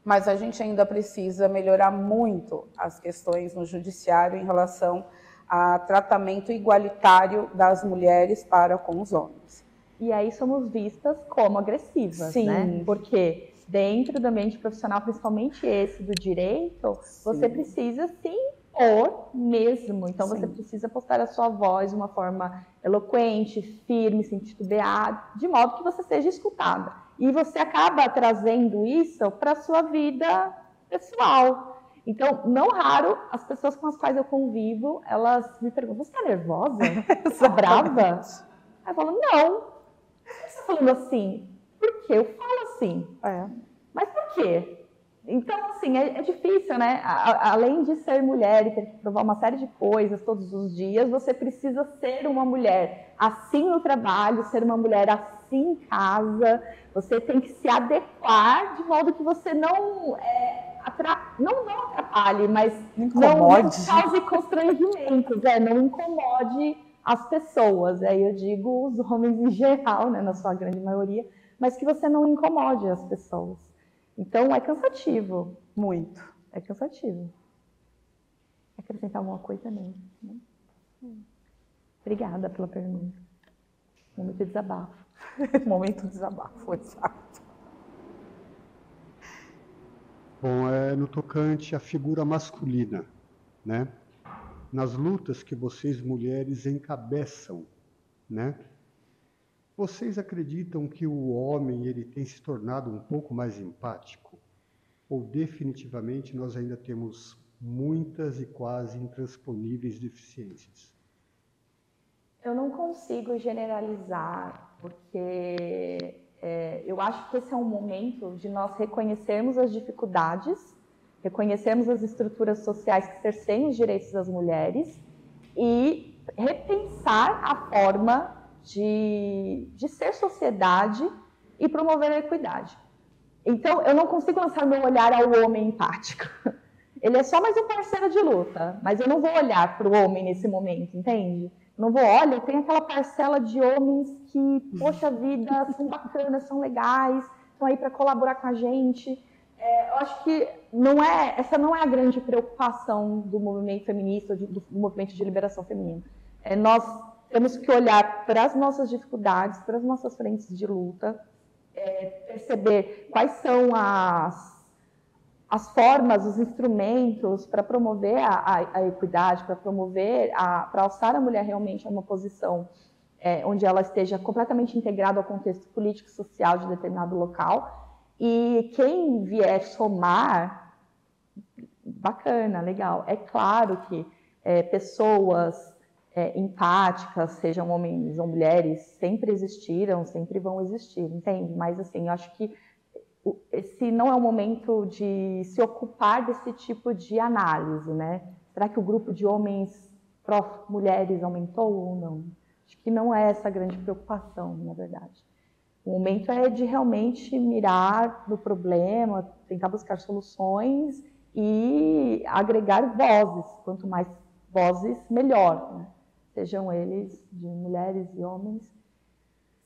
Mas a gente ainda precisa melhorar muito as questões no judiciário em relação a tratamento igualitário das mulheres para com os homens.
E aí somos vistas como agressivas,
Sim.
né? Porque dentro do ambiente profissional, principalmente esse do direito, você precisa se impor mesmo. Então você precisa postar a sua voz de uma forma eloquente, firme, sem titubear, de modo que você seja escutada. E você acaba trazendo isso para a sua vida pessoal. Então, não raro, as pessoas com as quais eu convivo, elas me perguntam, você está nervosa? Você está brava? Aí eu falo, não. Por que você está falando assim? Por quê? Eu falo assim. Mas por quê? Então, assim, é difícil, né? Além de ser mulher e ter que provar uma série de coisas todos os dias, você precisa ser uma mulher assim no trabalho, ser uma mulher assim em casa. Você tem que se adequar de modo que você não atrapalhe, mas não cause constrangimentos, não incomode as pessoas. Aí eu digo os homens em geral, né, na sua grande maioria, mas que você não incomode as pessoas. Então, é cansativo.
Muito.
É cansativo. Acrescentar alguma coisa mesmo? Né? Obrigada pela pergunta. Momento de desabafo.
Momento de desabafo, exato.
Bom, no tocante à figura masculina, né? Nas lutas que vocês mulheres encabeçam, né? Vocês acreditam que o homem ele tem se tornado um pouco mais empático? Ou definitivamente nós ainda temos muitas e quase intransponíveis deficiências?
Eu não consigo generalizar, porque eu acho que esse é um momento de nós reconhecermos as dificuldades, reconhecermos as estruturas sociais que cerceiam os direitos das mulheres e repensar a forma de ser sociedade e promover a equidade. Então, eu não consigo lançar meu olhar ao homem empático. Ele é só mais um parceiro de luta, mas eu não vou olhar para o homem nesse momento, entende? Não vou, olha, tem aquela parcela de homens que, poxa vida, são bacanas, são legais, estão aí para colaborar com a gente. Eu acho que essa não é a grande preocupação do movimento feminista, do movimento de liberação feminina. Nós temos que olhar para as nossas dificuldades, para as nossas frentes de luta, perceber quais são as formas, os instrumentos para promover a equidade, para promover, para alçar a mulher realmente a uma posição onde ela esteja completamente integrada ao contexto político e social de determinado local. E quem vier somar, bacana, legal. É claro que pessoas empáticas, sejam homens ou mulheres, sempre existiram, sempre vão existir, entende? Mas, assim, eu acho que esse não é o momento de se ocupar desse tipo de análise, né? Será que o grupo de homens pró-mulheres aumentou ou não? Acho que não é essa a grande preocupação, na verdade. O momento é de realmente mirar no problema, tentar buscar soluções e agregar vozes. Quanto mais vozes, melhor, né? Sejam eles de mulheres e homens.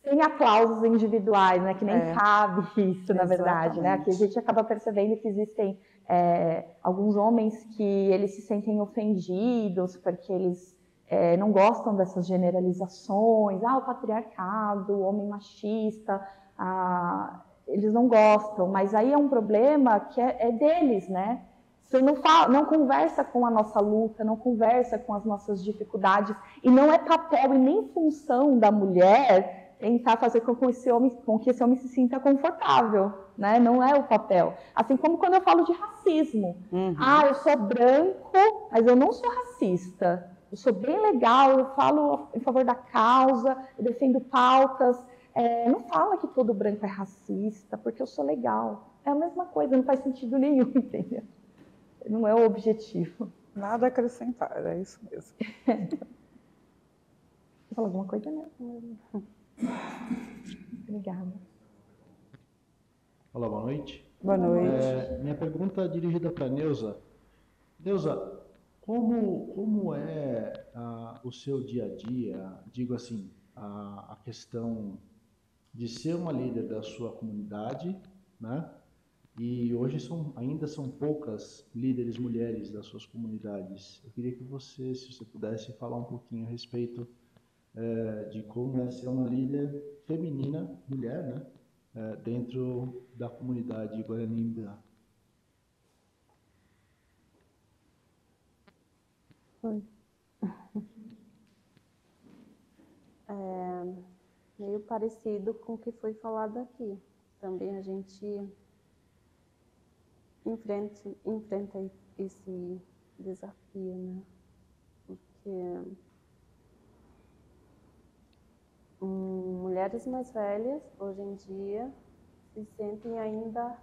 Sem aplausos individuais, né? Que nem cabe isso, na verdade, né? Aqui a gente acaba percebendo que existem alguns homens que eles se sentem ofendidos porque eles não gostam dessas generalizações, o patriarcado, o homem machista, eles não gostam, mas aí é um problema que é deles, né? Você não conversa com a nossa luta, não conversa com as nossas dificuldades, e não é papel e nem função da mulher tentar fazer com que esse homem se sinta confortável, né? Não é o papel. Assim como quando eu falo de racismo. Eu sou branco, mas eu não sou racista. Eu sou bem legal, eu falo em favor da causa, eu defendo pautas. Não fala que todo branco é racista, porque eu sou legal. É a mesma coisa, não faz sentido nenhum, entendeu? Não é o objetivo.
Nada a acrescentar, é isso mesmo.
Você falou alguma coisa, né? Obrigada.
Olá, boa noite.
Boa noite.
Minha pergunta é dirigida para a Neuza. Neuza, como é o seu dia a dia, digo assim, a questão de ser uma líder da sua comunidade, né? E hoje ainda são poucas líderes mulheres das suas comunidades. Eu queria que você, se você pudesse, falar um pouquinho a respeito de como é ser uma líder feminina, mulher, né? Dentro da comunidade Guarani-Mbirá.
Meio parecido com o que foi falado aqui. Também a gente enfrenta esse desafio, né? Porque mulheres mais velhas, hoje em dia, se sentem ainda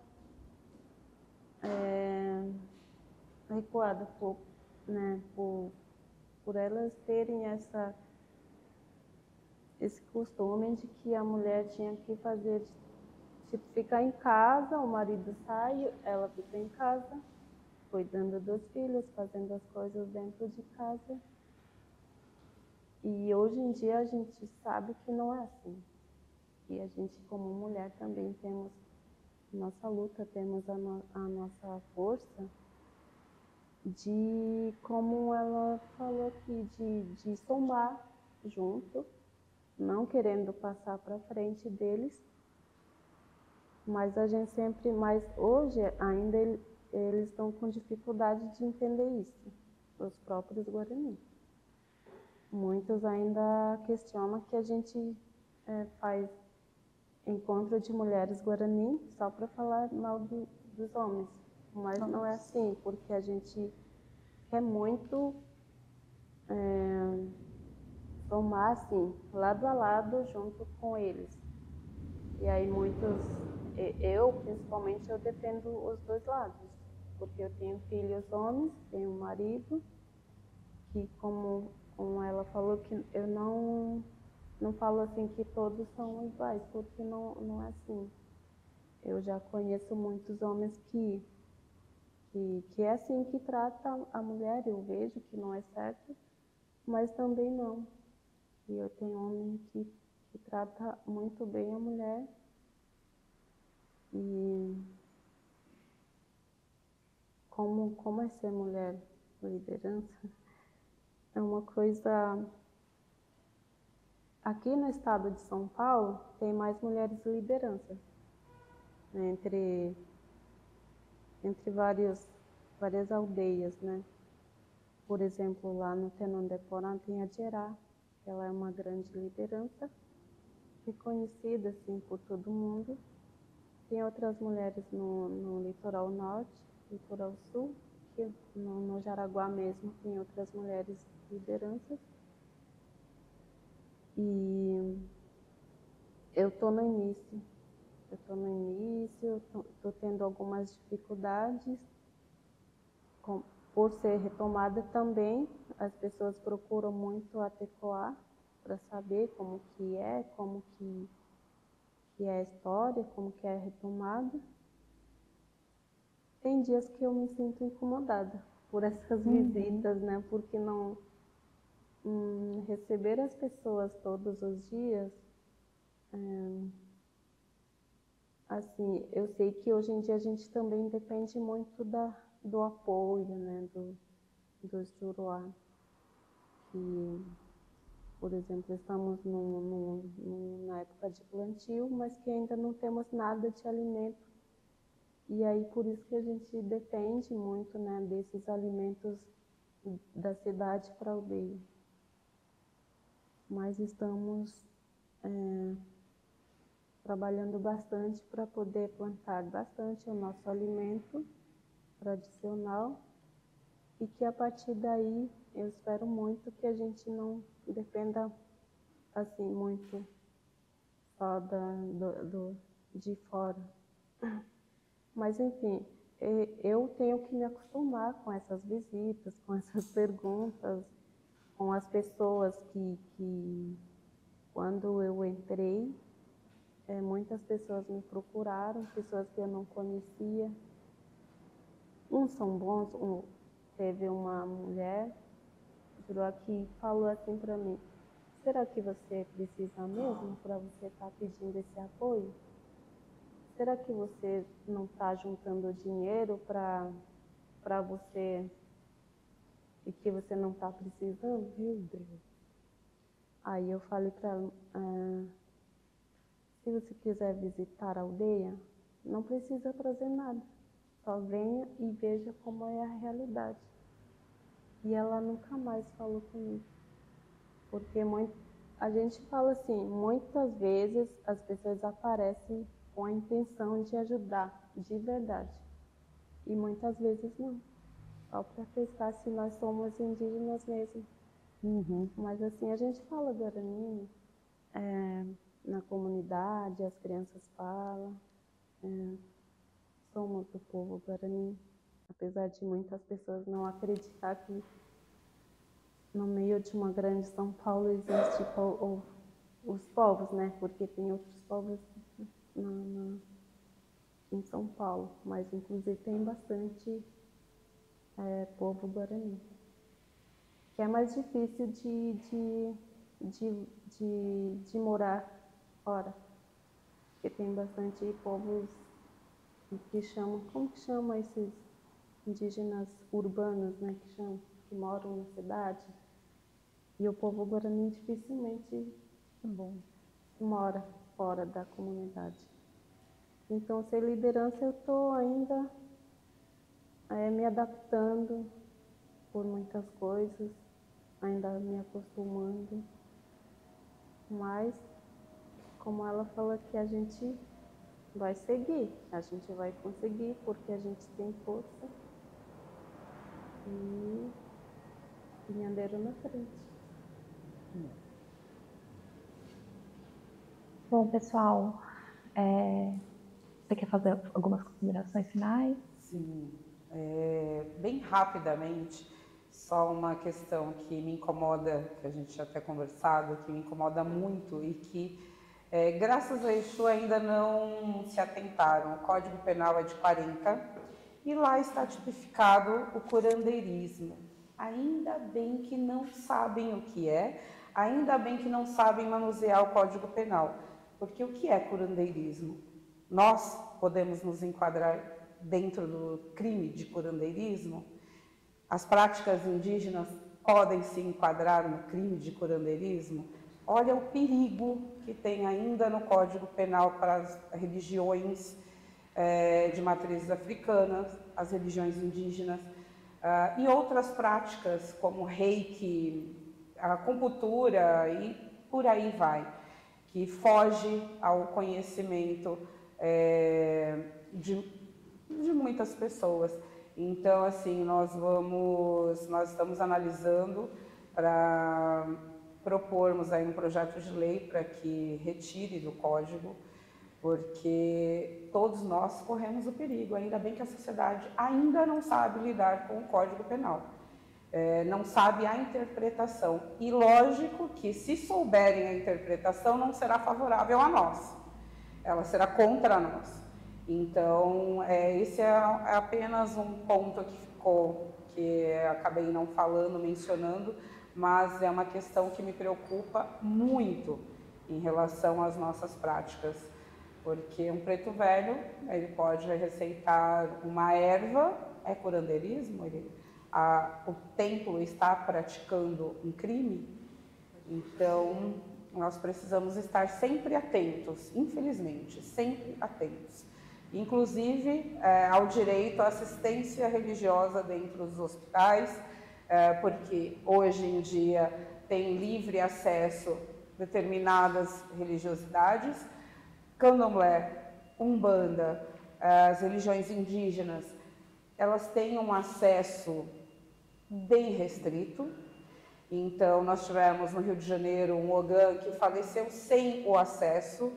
recuadas por elas terem esse costume de que a mulher tinha que fazer, tipo, ficar em casa, o marido sai, ela fica em casa, cuidando dos filhos, fazendo as coisas dentro de casa. E hoje em dia a gente sabe que não é assim. E a gente, como mulher, também temos nossa luta, temos a nossa força de, como ela falou aqui, de somar junto, não querendo passar para frente deles, mas a gente sempre, mas hoje ainda eles estão com dificuldade de entender isso, os próprios Guarani. Muitos ainda questionam que a gente faz encontro de mulheres Guarani só para falar mal dos homens, mas não é assim, porque a gente quer muito somar assim, lado a lado, junto com eles. E aí eu principalmente, eu defendo os dois lados, porque eu tenho filhos homens, tenho um marido, que como ela falou, que eu não falo assim que todos são iguais, porque não é assim. Eu já conheço muitos homens que é assim que trata a mulher, eu vejo que não é certo, mas também não. E eu tenho homem que trata muito bem a mulher. E como é ser mulher liderança? É uma coisa... Aqui no estado de São Paulo, tem mais mulheres liderança, né? Entre várias aldeias, né? Por exemplo, lá no Tenondeporã tem a Gerá, ela é uma grande liderança, reconhecida assim por todo mundo. Tem outras mulheres no litoral norte, litoral sul, que no Jaraguá mesmo tem outras mulheres lideranças. E eu estou no início, estou tendo algumas dificuldades. Por ser retomada também, as pessoas procuram muito a TECOA para saber como que é a história, como que é a retomada. Tem dias que eu me sinto incomodada por essas visitas, né? Porque não receber as pessoas todos os dias, assim, eu sei que hoje em dia a gente também depende muito do apoio, né, dos Juruá, que, por exemplo, estamos na época de plantio, mas que ainda não temos nada de alimento. E aí, por isso que a gente depende muito, né, desses alimentos da cidade para a aldeia. Mas estamos trabalhando bastante para poder plantar bastante o nosso alimento tradicional e que a partir daí eu espero muito que a gente não dependa assim muito só de fora. Mas enfim, eu tenho que me acostumar com essas visitas, com essas perguntas, com as pessoas que quando eu entrei, muitas pessoas me procuraram, pessoas que eu não conhecia. Uns são bons, teve uma mulher que falou assim para mim: será que você precisa mesmo para você estar pedindo esse apoio? Será que você não está juntando dinheiro para você e que você não está precisando? Meu Deus. Aí eu falei para ela, se você quiser visitar a aldeia, não precisa trazer nada. Só venha e veja como é a realidade. E ela nunca mais falou comigo. Porque a gente fala assim, muitas vezes as pessoas aparecem com a intenção de ajudar, de verdade. E muitas vezes não. Só para testar se nós somos indígenas mesmo. Mas assim, a gente fala Guarani, na comunidade, as crianças falam, somos do povo Guarani. Apesar de muitas pessoas não acreditar que no meio de uma grande São Paulo existe os povos, né? Porque tem outros povos em São Paulo, mas inclusive tem bastante povo Guarani. Que é mais difícil de morar fora. Porque tem bastante povos que chamam, como que chama esses indígenas urbanos, né? Que moram na cidade. E o povo Guarani dificilmente mora fora da comunidade. Então, ser liderança, eu estou ainda me adaptando por muitas coisas, ainda me acostumando. Mas, como ela falou que a gente vai seguir, a gente vai conseguir, porque a gente tem força. E me andaram na frente.
Bom, pessoal, você quer fazer algumas considerações finais?
Sim, bem rapidamente, só uma questão que me incomoda, que a gente já até conversado, que me incomoda muito e que, graças a isso, ainda não se atentaram. O Código Penal é de 40 e lá está tipificado o curandeirismo. Ainda bem que não sabem o que é, ainda bem que não sabem manusear o Código Penal. Porque o que é curandeirismo? Nós podemos nos enquadrar dentro do crime de curandeirismo? As práticas indígenas podem se enquadrar no crime de curandeirismo? Olha o perigo que tem ainda no Código Penal para as religiões de matrizes africanas, as religiões indígenas, e outras práticas como reiki, a acupuntura e por aí vai, que foge ao conhecimento de muitas pessoas. Então, assim, nós estamos analisando para propormos aí um projeto de lei para que retire do código, porque todos nós corremos o perigo. Ainda bem que a sociedade ainda não sabe lidar com o Código Penal. Não sabe a interpretação. E lógico que, se souberem a interpretação, não será favorável a nós. Ela será contra nós. Então, esse é apenas um ponto que ficou, que acabei não falando, mencionando, mas é uma questão que me preocupa muito em relação às nossas práticas. Porque um preto velho, ele pode receitar uma erva, é curandeirismo? O templo está praticando um crime? Então, nós precisamos estar sempre atentos, infelizmente, sempre atentos. Inclusive ao direito à assistência religiosa dentro dos hospitais, porque hoje em dia tem livre acesso determinadas religiosidades, candomblé, umbanda, as religiões indígenas, elas têm um acesso bem restrito. Então, nós tivemos no Rio de Janeiro um Ogã que faleceu sem o acesso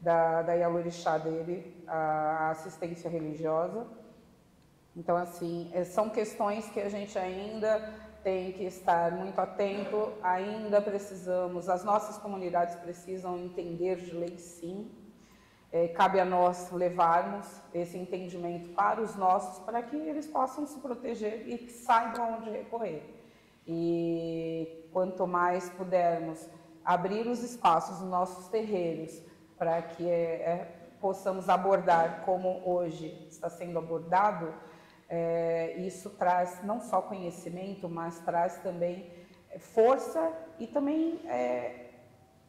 da Yalorixá dele à assistência religiosa. Então, assim, são questões que a gente ainda tem que estar muito atento, ainda precisamos, as nossas comunidades precisam entender de lei, sim. Cabe a nós levarmos esse entendimento para os nossos, para que eles possam se proteger e que saibam onde recorrer. E quanto mais pudermos abrir os espaços nos nossos terreiros para que possamos abordar como hoje está sendo abordado, isso traz não só conhecimento, mas traz também força e também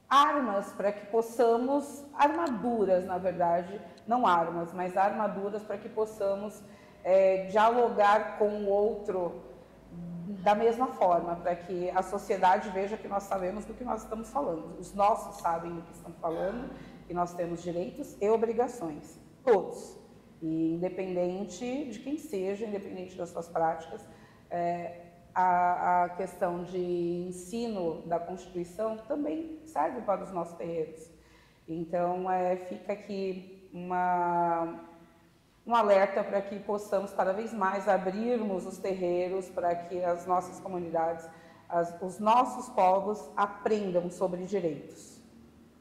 armas para que possamos, armaduras na verdade, não armas, mas armaduras para que possamos dialogar com o outro da mesma forma, para que a sociedade veja que nós sabemos do que nós estamos falando, os nossos sabem do que estão falando, que nós temos direitos e obrigações, todos, e independente de quem seja, independente das suas práticas, a questão de ensino da Constituição também serve para os nossos terreiros. Então, fica aqui um alerta para que possamos cada vez mais abrirmos os terreiros para que as nossas comunidades, os nossos povos aprendam sobre direitos.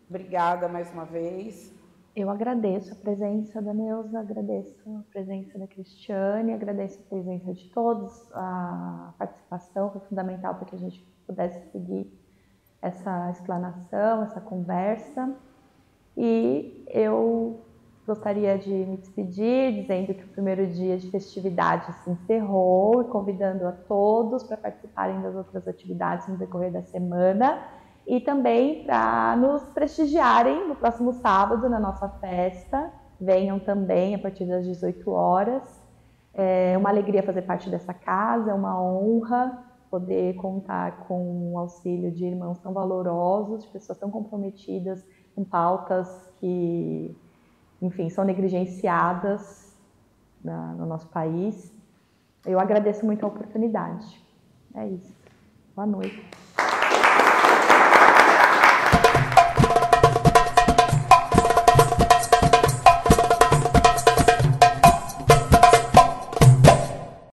Obrigada mais uma vez.
Eu agradeço a presença da Neuza, agradeço a presença da Cristiane, agradeço a presença de todos, a participação foi fundamental para que a gente pudesse seguir essa explanação, essa conversa. E eu gostaria de me despedir dizendo que o primeiro dia de festividade se encerrou e convidando a todos para participarem das outras atividades no decorrer da semana e também para nos prestigiarem no próximo sábado na nossa festa. Venham também a partir das 18 horas. É uma alegria fazer parte dessa casa, é uma honra poder contar com o auxílio de irmãos tão valorosos, de pessoas tão comprometidas com pautas que, enfim, são negligenciadas no nosso país. Eu agradeço muito a oportunidade. É isso. Boa noite.